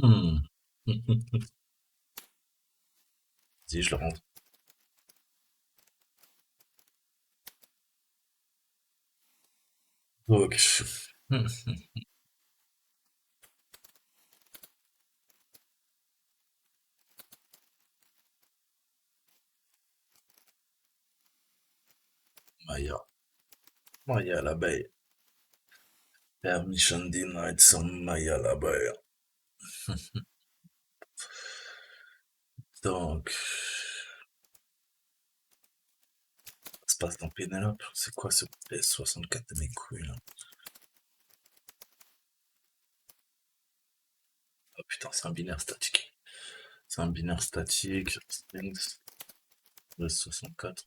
Hmm. Vas-y, je le rentre. Ok. Maya. Maya l'abeille. Permission denied some Maya l'abeille. Donc, ça se passe dans Pénélope. C'est quoi ce PS64 de mes couilles, là? Oh putain, c'est un binaire statique. C'est un binaire statique. Strings. PS64.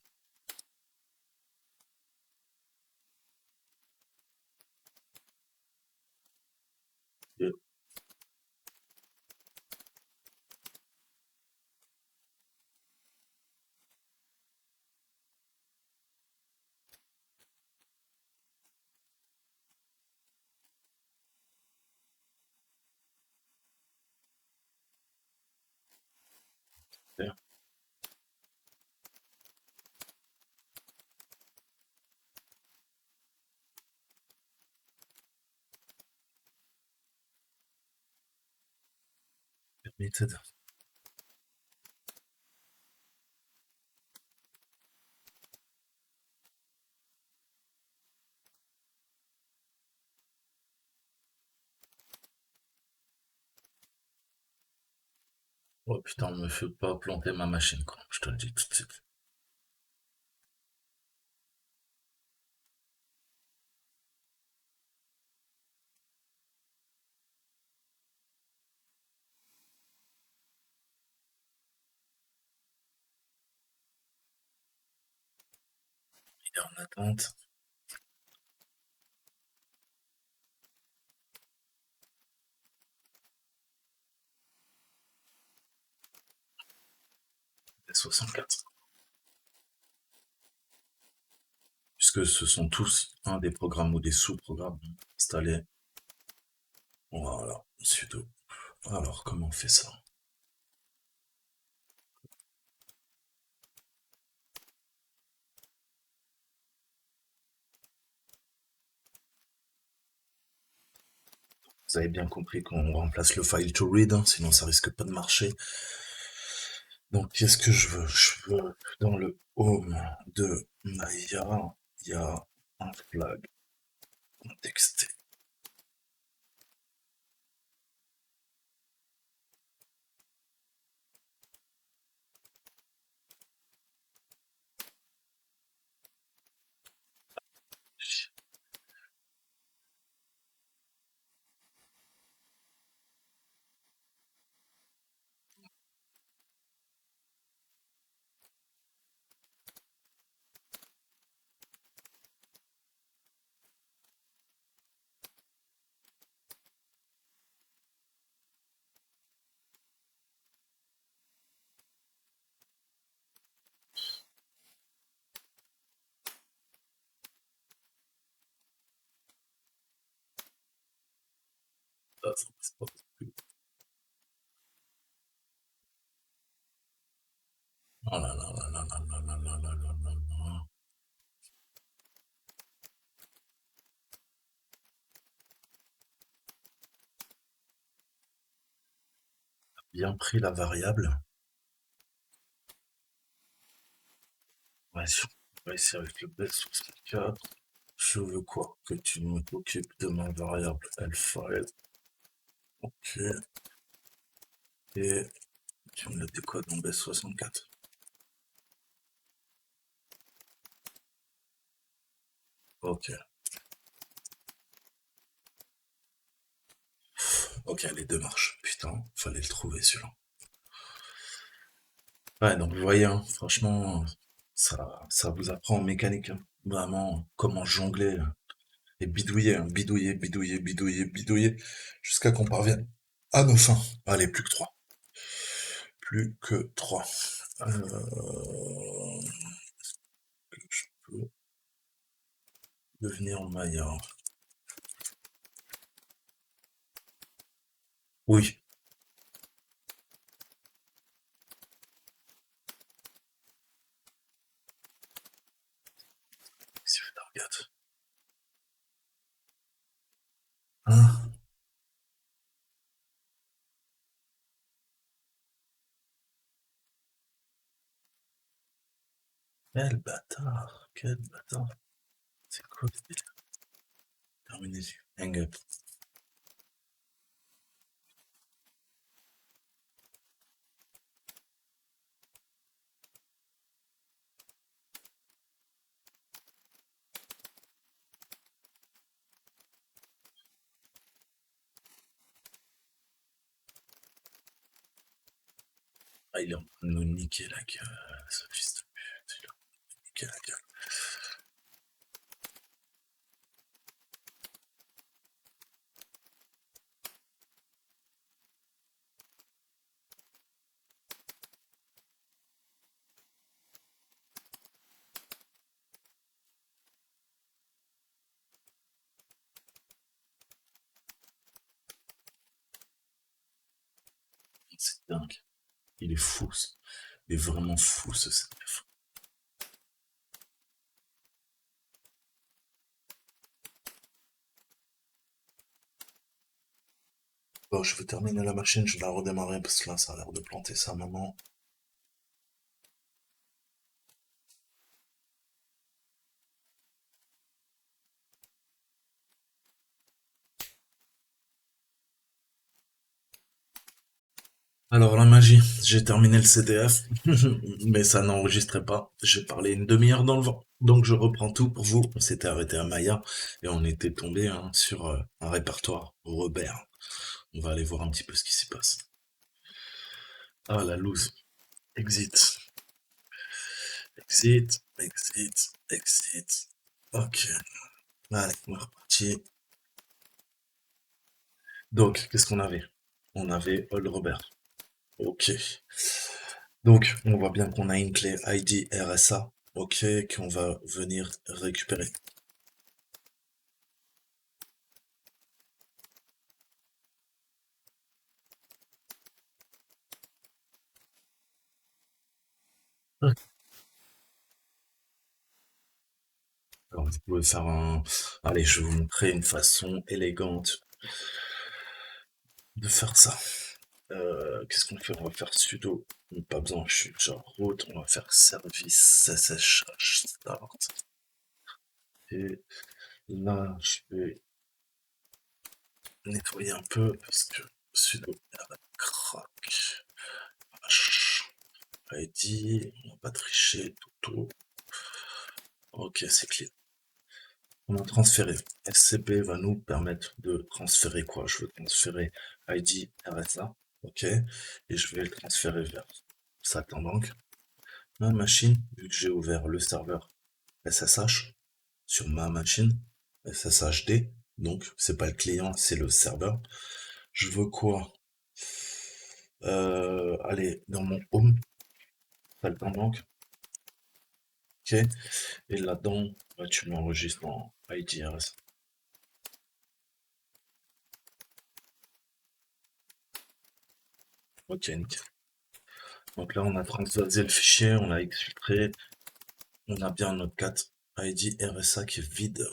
Et- Limited. Oh putain, me fais pas planter ma machine, quoi. Je te le dis tout de suite. Il est en attente. Les 64. Puisque ce sont tous un des programmes ou des sous-programmes installés. Voilà, sudo. Alors, comment on fait ça? Vous avez bien compris qu'on remplace le file to read, hein, sinon ça risque pas de marcher. Donc, qu'est-ce que je veux? Je veux, dans le home de Maya, il y a un flag contexté. Ah, c'est pas possible. Oh là là là là là là là là là là là là. Bien pris la variable. Ouais, on va essayer avec le best64. Je veux quoi? Que tu t'occupes de ma variable L-file. Ok. Et tu me le décodes en best64. Ok. Ok, les deux marchent. Putain, fallait le trouver celui-là. Ouais, donc vous voyez, hein, franchement, ça vous apprend en mécanique, hein. Vraiment, comment jongler et bidouiller, hein, bidouiller, bidouiller, bidouiller, bidouiller, jusqu'à qu'on parvienne à nos fins. Allez, plus que trois. Plus que trois. Je peux devenir Maya. Oui. Si je regarde. Hein? Quel bâtard. Quel bâtard. C'est quoi ce délire? Terminé. Hang up. Ah, il est en train de nous niquer la gueule, ce fils de pute. Il a niqué la gueule. C'est dingue. Il est fou. Il est vraiment fou, ce CF. Bon, je vais terminer la machine, je vais la redémarrer parce que là, ça a l'air de planter ça maintenant. Alors, la magie, j'ai terminé le CDF, mais ça n'enregistrait pas. J'ai parlé une demi-heure dans le vent. Donc, je reprends tout pour vous. On s'était arrêté à Maya et on était tombé sur un répertoire Robert. On va aller voir un petit peu ce qui s'y passe. Ah, la loose. Exit. Exit. Exit. Exit. Ok. Allez, on est reparti. Donc, qu'est-ce qu'on avait? On avait Old Robert. Ok. Donc, on voit bien qu'on a une clé ID RSA. Ok, qu'on va venir récupérer. Alors, vous pouvez faire un... Allez, je vais vous montrer une façon élégante de faire ça. Qu'est-ce qu'on fait? On va faire sudo. Pas besoin, je suis genre route. On va faire service ssh start. Et là, je vais nettoyer un peu parce que sudo crack. H, ID, on va pas tricher, tout. Ok, c'est clean. On a transféré. SCP va nous permettre de transférer quoi? Je veux transférer ID RSA. Ok. Et je vais le transférer vers Saltimbanque. Ma machine, vu que j'ai ouvert le serveur SSH sur ma machine, SSHD, donc c'est pas le client, c'est le serveur. Je veux quoi? Aller dans mon home, Saltimbanque. Ok. Et là-dedans, bah, tu m'enregistres en ID RSA. Ok, nickel. Donc là, on a transvasé le fichier, on l'a exfiltré, on a bien notre 4 ID RSA qui est vide.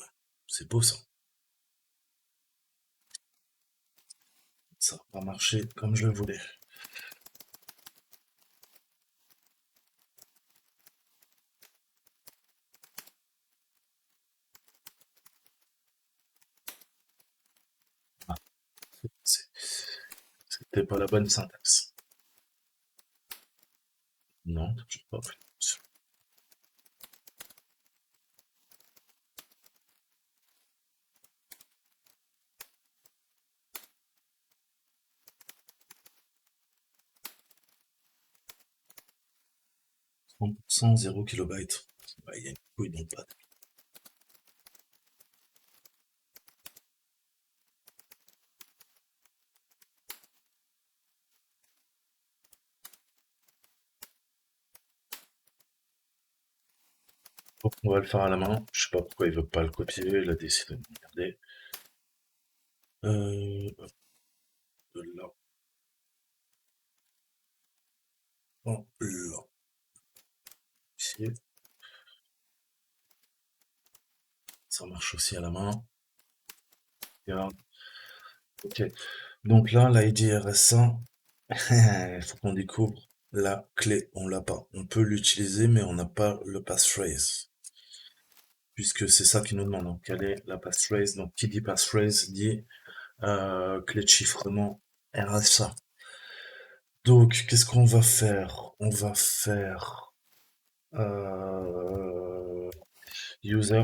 C'est beau ça. Ça n'a pas marché comme je le voulais. Ah, c'était pas la bonne syntaxe. Non, je pas pris. 100%, 0 kilobyte. Bah, il y a une couille dans le pad. Bon, on va le faire à la main. Je sais pas pourquoi il veut pas le copier. Il a décidé de me regarder. Hop, de là. Oh, là. Ici. Ça marche aussi à la main. Regarde. Ok. Donc là, l'ID RSA, il faut qu'on découvre la clé. On l'a pas. On peut l'utiliser, mais on n'a pas le passphrase. Puisque c'est ça qui nous demande. Donc, quelle est la passphrase? Donc, qui dit passphrase dit clé de chiffrement RSA. Donc, qu'est-ce qu'on va faire? On va faire euh, user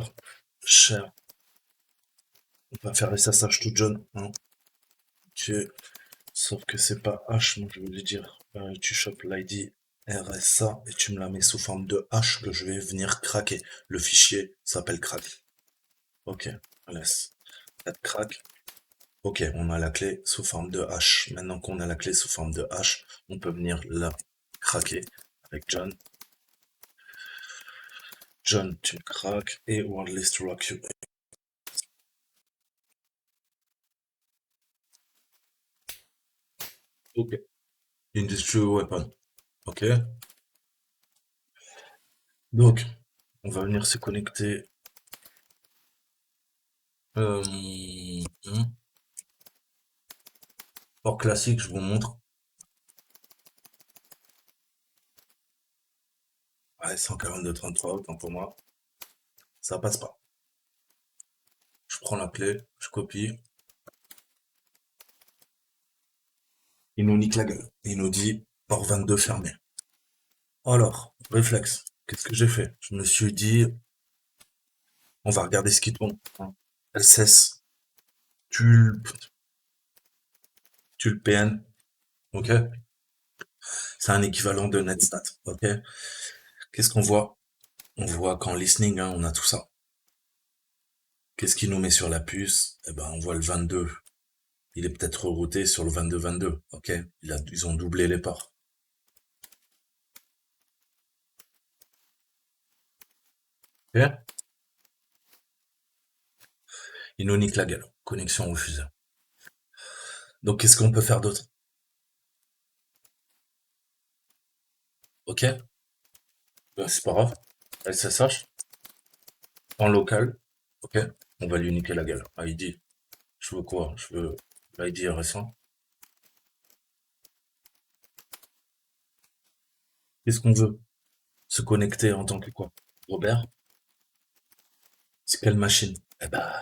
share. On va faire SSH to John. Hein. Ok. Sauf que c'est pas H, donc je vais lui dire, tu chopes l'ID RSA et tu me la mets sous forme de H que je vais venir craquer. Le fichier s'appelle crack. Ok, on laisse. Crack. Ok, on a la clé sous forme de H. Maintenant qu'on a la clé sous forme de H, on peut venir la craquer avec John. John, tu me craques et Wordlist Rock you. Ok. Industrial Weapon. Ok. Donc, on va venir se connecter. Euh, hmm. Port classique, je vous montre. Ouais, 142,33, autant pour moi. Ça passe pas. Je prends la clé, je copie. Il nous nique la gueule. Il nous dit port 22 fermé. Alors, réflexe. Qu'est-ce que j'ai fait? Je me suis dit, on va regarder ce qui tourne, hein. LSS, Tulp, TulpPN, ok? C'est un équivalent de Netstat, ok? Qu'est-ce qu'on voit? On voit qu'en listening, hein, on a tout ça. Qu'est-ce qui nous met sur la puce? Eh ben, on voit le 22. Il est peut-être rerouté sur le 22-22, ok? Ils ont doublé les ports. Ok. Il nous nique la gueule. Connexion refusée. Donc, qu'est-ce qu'on peut faire d'autre? Ok? Ben, c'est pas grave. SSH, en local, ok? On va lui niquer la gueule. ID. Je veux quoi? Je veux l'ID récent. Qu'est-ce qu'on veut? Se connecter en tant que quoi? Robert? C'est quelle machine? Eh ben,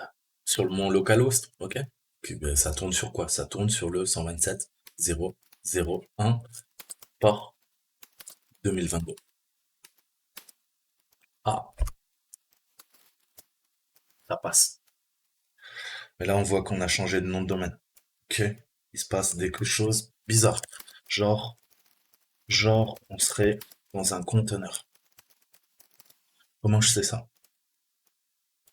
sur le mon localhost, ok? Puis, ben, ça tourne sur quoi? Ça tourne sur le 127.0.0.1 par 2022. Ah, ça passe. Mais là, on voit qu'on a changé de nom de domaine. Ok? Il se passe quelque chose bizarre. Genre, on serait dans un conteneur. Comment je sais ça?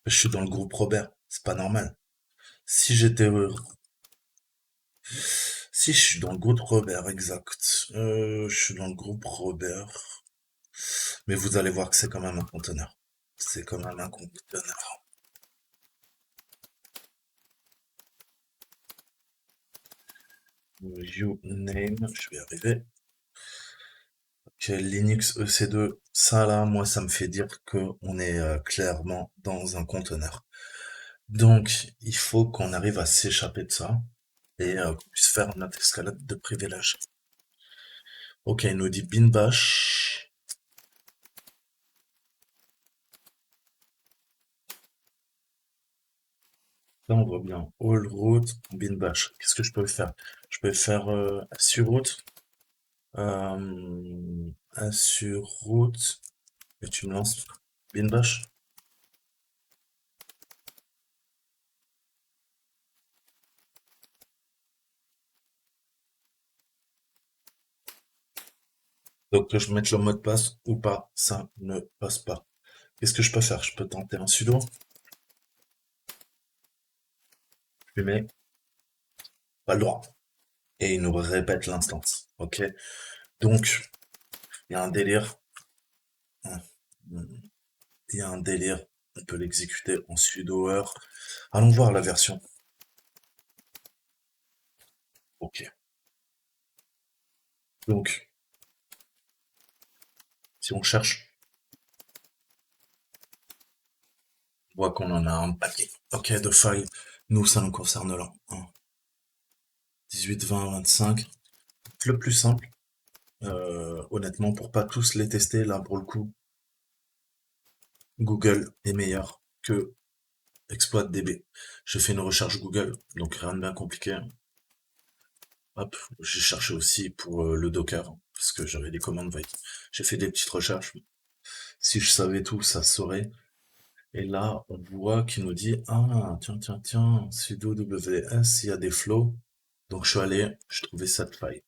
Je suis dans le groupe Robert. C'est pas normal. Si j'étais Si je suis dans le groupe Robert, exact. Je suis dans le groupe Robert. Mais vous allez voir que c'est quand même un conteneur. C'est quand même un conteneur. You name, je vais y arriver. Ok, Linux EC2, ça là, moi ça me fait dire que on est clairement dans un conteneur. Donc, il faut qu'on arrive à s'échapper de ça et qu'on puisse faire notre escalade de privilèges. Ok, il nous dit bin bash. Là, on voit bien all root bin bash. Qu'est-ce que je peux faire? Je peux faire sur route. Sur route. Et tu me lances bin bash. Donc, que je mette le mot de passe ou pas, ça ne passe pas. Qu'est-ce que je peux faire? Je peux tenter un sudo. Je lui mets pas le droit. Et il nous répète l'instance. Ok? Donc, il y a un délire. Hum, Il y a un délire. On peut l'exécuter en sudo heure. Allons voir la version. Ok. Donc, si on cherche, on voit qu'on en a un paquet. Ok, de failles. Nous, ça nous concerne là. 18, 20, 25. Le plus simple, honnêtement, pour pas tous les tester, là, pour le coup, Google est meilleur que ExploitDB. J'ai fait une recherche Google, donc rien de bien compliqué. Hop, j'ai cherché aussi pour le Docker, parce que j'avais des commandes void. J'ai fait des petites recherches. Si je savais tout, ça saurait. Et là, on voit qu'il nous dit, ah, tiens, sudo WS, il y a des flows. Donc je suis allé, je trouvais cette faille.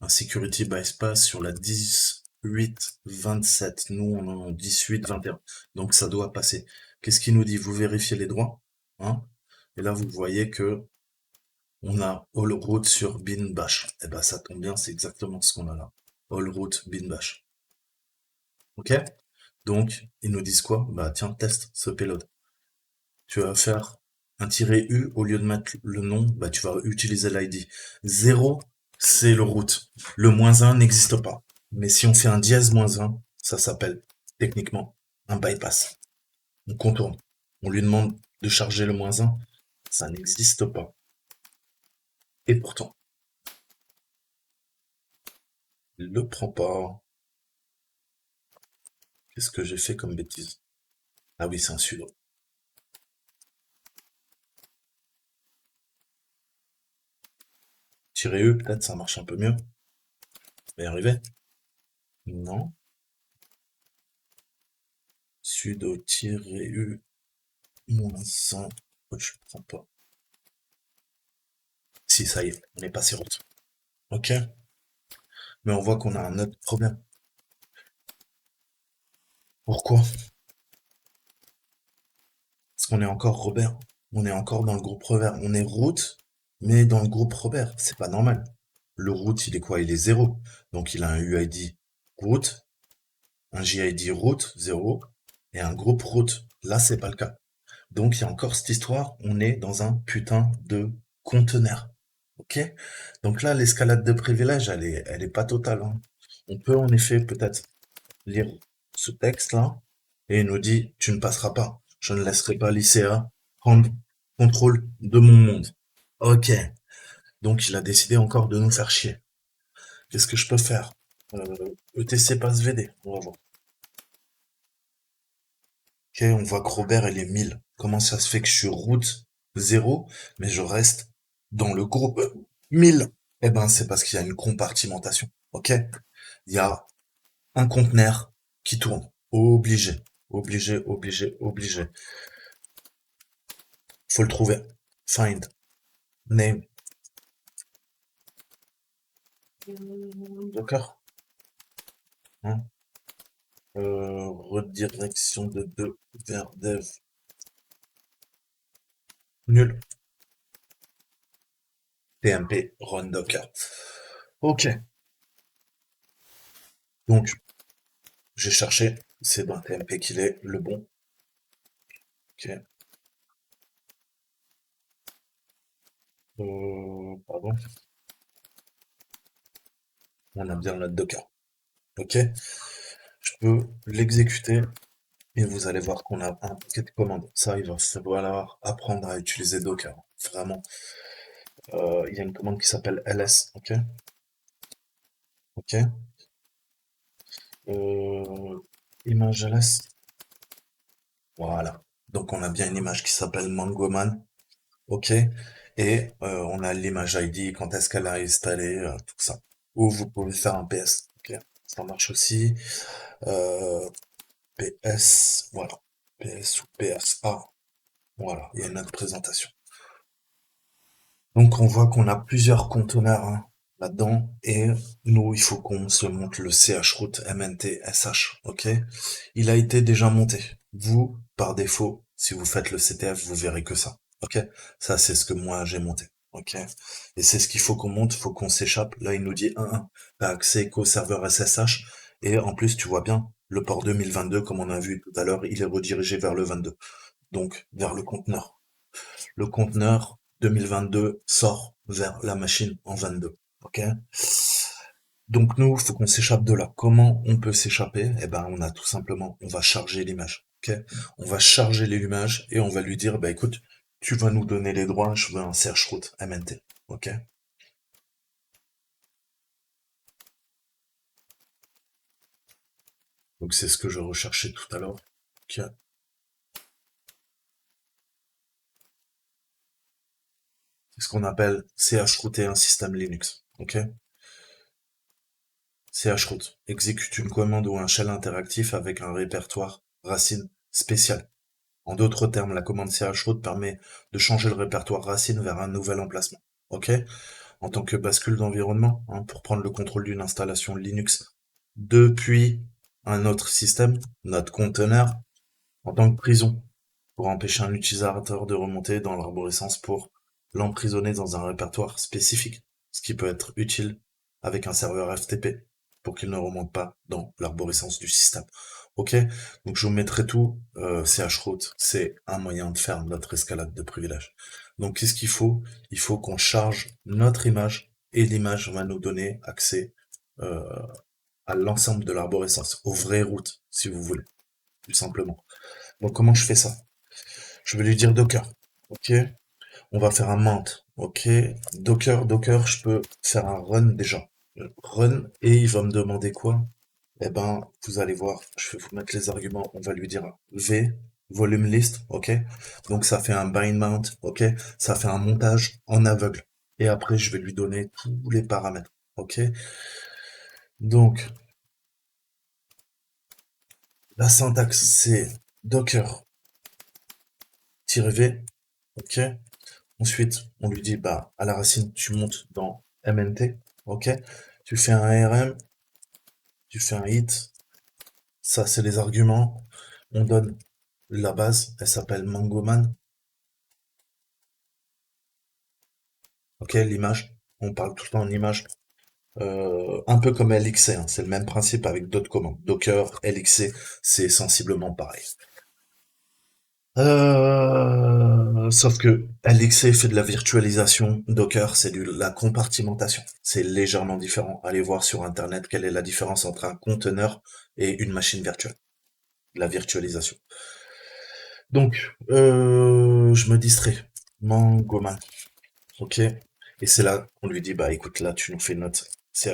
Un security bypass sur la 18.27. Nous, on en a 18.21. Donc ça doit passer. Qu'est-ce qu'il nous dit? Vous vérifiez les droits, hein? Et là, vous voyez que on a all root sur bin bash. Eh ben, ça tombe bien, c'est exactement ce qu'on a là. All root bin bash. Ok? Donc, ils nous disent quoi? Bah, tiens, teste ce payload. Tu vas faire un tiret U au lieu de mettre le nom, bah, tu vas utiliser l'ID. 0, c'est le root. Le -1 n'existe pas. Mais si on fait un dièse -1, ça s'appelle techniquement un bypass. On contourne. On lui demande de charger le -1, ça n'existe pas. Et pourtant. Il le prend pas. Qu'est-ce que j'ai fait comme bêtise? Ah oui, c'est un sudo. Tirer E, peut-être, ça marche un peu mieux. On va y arriver? Non. Sudo -U -100. Je prends pas. Si, ça y est, on est passé route. Ok. Mais on voit qu'on a un autre problème. Pourquoi? Parce qu'on est encore Robert. On est encore dans le groupe Robert. On est route, mais dans le groupe Robert. C'est pas normal. Le route, il est quoi? Il est zéro. Donc il a un UID route, un JID route, zéro, et un groupe route. Là, c'est pas le cas. Donc il y a encore cette histoire. On est dans un putain de conteneur. Ok? Donc là, l'escalade de privilèges, elle est pas totale, hein. On peut en effet peut-être lire ce texte-là et il nous dit, tu ne passeras pas. Je ne laisserai pas l'ICA prendre contrôle de mon monde. Ok. Donc il a décidé encore de nous faire chier. Qu'est-ce que je peux faire? ETC passe VD. On va voir. Ok, on voit que Robert, il est 1000. Comment ça se fait que je suis route 0, mais je reste dans le groupe 1000? Eh ben, c'est parce qu'il y a une compartimentation. Ok? Il y a un conteneur qui tourne. Obligé. Obligé, obligé, obligé. Faut le trouver. Find. Name. Docker. Hein. Redirection de 2 vers dev. Nul. TMP run docker. Ok. Donc, j'ai cherché. C'est dans TMP qu'il est le bon. Ok. Pardon. On a bien notre docker. Ok. Je peux l'exécuter et vous allez voir qu'on a un paquet de commandes. Ça, il va falloir apprendre à utiliser Docker. Vraiment. Il y a une commande qui s'appelle ls. Ok. Ok. Image ls. Voilà. Donc on a bien une image qui s'appelle Mangoman. Ok. Et on a l'image ID, quand est-ce qu'elle a installé, tout ça. Ou vous pouvez faire un PS. Ok. Ça marche aussi. Euh, PS, voilà. PS ou PSA. Voilà, il y a notre présentation. Donc on voit qu'on a plusieurs conteneurs, hein, là-dedans et nous il faut qu'on se monte le chroute MNT SH, ok? Il a été déjà monté. Vous, par défaut, si vous faites le CTF, vous verrez que ça, ok? Ça c'est ce que moi j'ai monté, ok? Et c'est ce qu'il faut qu'on monte, faut qu'on s'échappe. Là il nous dit 1.1, t'as accès qu'au serveur SSH et en plus tu vois bien le port 2022 comme on a vu tout à l'heure, il est redirigé vers le 22, donc vers le conteneur. Le conteneur 2022 sort vers la machine en 22. Ok. Donc nous, il faut qu'on s'échappe de là. Comment on peut s'échapper? Eh ben, on a tout simplement, on va charger l'image. Ok. On va charger l'image et on va lui dire, bah écoute, tu vas nous donner les droits. Je veux un search route MNT. Ok. Donc c'est ce que je recherchais tout à l'heure. Ok. C'est ce qu'on appelle chrouter un système Linux. Ok. chroute exécute une commande ou un shell interactif avec un répertoire racine spécial. En d'autres termes, la commande chroute permet de changer le répertoire racine vers un nouvel emplacement. Ok? En tant que bascule d'environnement, hein, pour prendre le contrôle d'une installation Linux depuis un autre système, notre conteneur, en tant que prison, pour empêcher un utilisateur de remonter dans l'arborescence pour l'emprisonner dans un répertoire spécifique, ce qui peut être utile avec un serveur FTP pour qu'il ne remonte pas dans l'arborescence du système. Ok, donc je vous mettrai tout. chroute, c'est un moyen de faire notre escalade de privilèges. Donc qu'est-ce qu'il faut? Il faut qu'on charge notre image et l'image va nous donner accès euh, à l'ensemble de l'arborescence, aux vraies routes, si vous voulez, tout simplement. Donc comment je fais ça? Je vais lui dire Docker. Ok. On va faire un mount. Ok. Docker, je peux faire un run déjà. run, et il va me demander quoi? Eh ben, vous allez voir, je vais vous mettre les arguments. On va lui dire V, volume list, ok? Donc ça fait un bind mount, ok? Ça fait un montage en aveugle. Et après, je vais lui donner tous les paramètres, ok? Donc, la syntaxe, c'est docker-v, ok? Ensuite, on lui dit, bah, à la racine, tu montes dans mnt, ok? Tu fais un ARM, tu fais un hit, ça, c'est les arguments. On donne la base, elle s'appelle Mangoman, ok? L'image, on parle tout le temps en image. Un peu comme LXC, hein, c'est le même principe avec d'autres commandes. Docker, LXC, c'est sensiblement pareil. Sauf que LXC fait de la virtualisation, Docker c'est de la compartimentation. C'est légèrement différent. Allez voir sur Internet quelle est la différence entre un conteneur et une machine virtuelle. La virtualisation. Donc, je me distrais. Mangoman. Ok. Et c'est là qu'on lui dit, bah écoute, là tu nous fais notre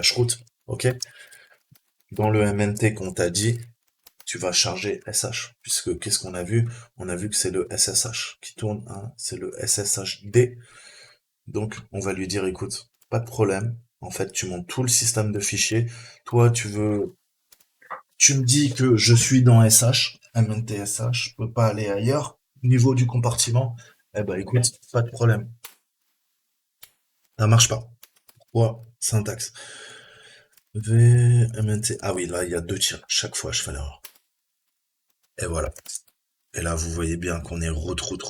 chroute. Ok. Dans le MNT qu'on t'a dit, tu vas charger SH. Puisque qu'est-ce qu'on a vu? On a vu que c'est le SSH qui tourne, hein, c'est le SSHD. Donc, on va lui dire, écoute, pas de problème. En fait, tu montes tout le système de fichiers. Toi, tu me dis que je suis dans SH, MNTSH, je peux pas aller ailleurs. Niveau du compartiment, eh ben, écoute, pas de problème. Ça marche pas. Pourquoi? Syntaxe. V, MNT. Ah oui, là, il y a deux tirs. Chaque fois, je fais l'erreur. Et voilà. Et là, vous voyez bien qu'on est route. Ok?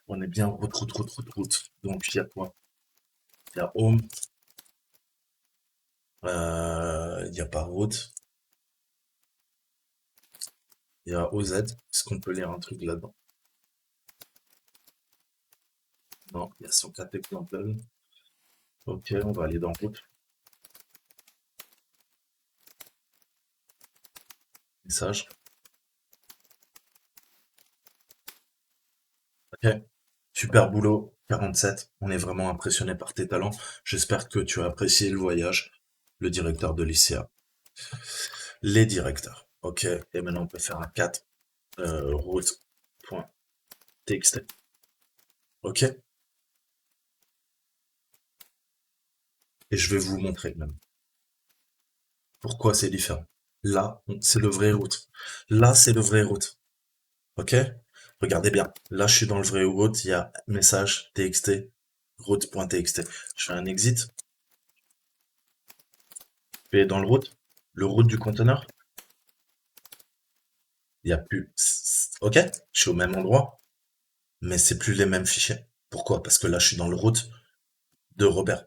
On est bien route. Donc, il y a quoi? Il y a home, il y a pas route, il y a OZ. Est-ce qu'on peut lire un truc là-dedans? Non, il y a son cat example. Ok, on va aller dans route. Message. Ok. Super boulot. 47. On est vraiment impressionné par tes talents. J'espère que tu as apprécié le voyage. Le directeur de l'ICA. Les directeurs. Ok. Et maintenant, on peut faire un 4. Route.txt. Ok. Et je vais vous montrer même pourquoi c'est différent. Là, c'est le vrai route. Là, c'est le vrai route. Ok? Regardez bien. Là, je suis dans le vrai route. Il y a message txt, route.txt. Je fais un exit. Je vais dans le route. Le route du conteneur. Il n'y a plus. Ok? Je suis au même endroit. Mais c'est plus les mêmes fichiers. Pourquoi? Parce que là, je suis dans le route de Robert,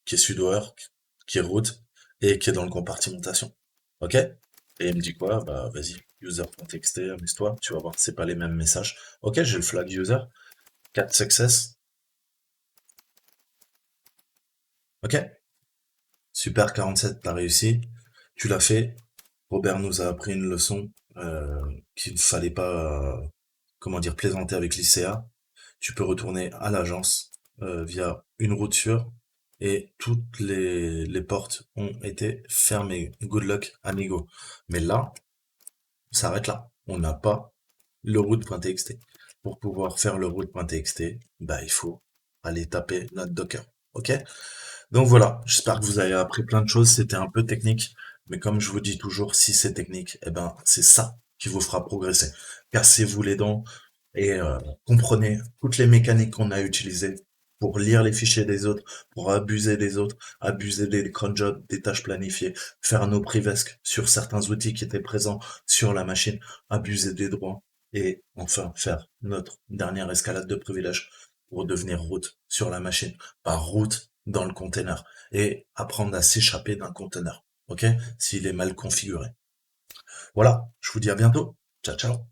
qui est sudoer, qui est route, et qui est dans le compartimentation. Ok? Et il me dit quoi? Bah, vas-y, user.txt, amuse-toi, tu vas voir, c'est pas les mêmes messages. Ok, j'ai le flag user, 4 success. Ok? Super 47, t'as réussi. Tu l'as fait. Robert nous a appris une leçon qu'il ne fallait pas, comment dire, plaisanter avec l'ICA. Tu peux retourner à l'agence via une route sûre et toutes les portes ont été fermées. Good luck, amigo. Mais là, on s'arrête là. On n'a pas le route.txt. Pour pouvoir faire le route.txt, bah, il faut aller taper notre Docker. Ok? Donc voilà, j'espère que vous avez appris plein de choses. C'était un peu technique, mais comme je vous dis toujours, si c'est technique, eh ben c'est ça qui vous fera progresser. Cassez-vous les dents et comprenez toutes les mécaniques qu'on a utilisées pour lire les fichiers des autres, pour abuser des autres, abuser des cron jobs, des tâches planifiées, faire nos privesques sur certains outils qui étaient présents sur la machine, abuser des droits et enfin faire notre dernière escalade de privilèges pour devenir route sur la machine, par route dans le container et apprendre à s'échapper d'un container, ok? S'il est mal configuré. Voilà, je vous dis à bientôt. Ciao, ciao.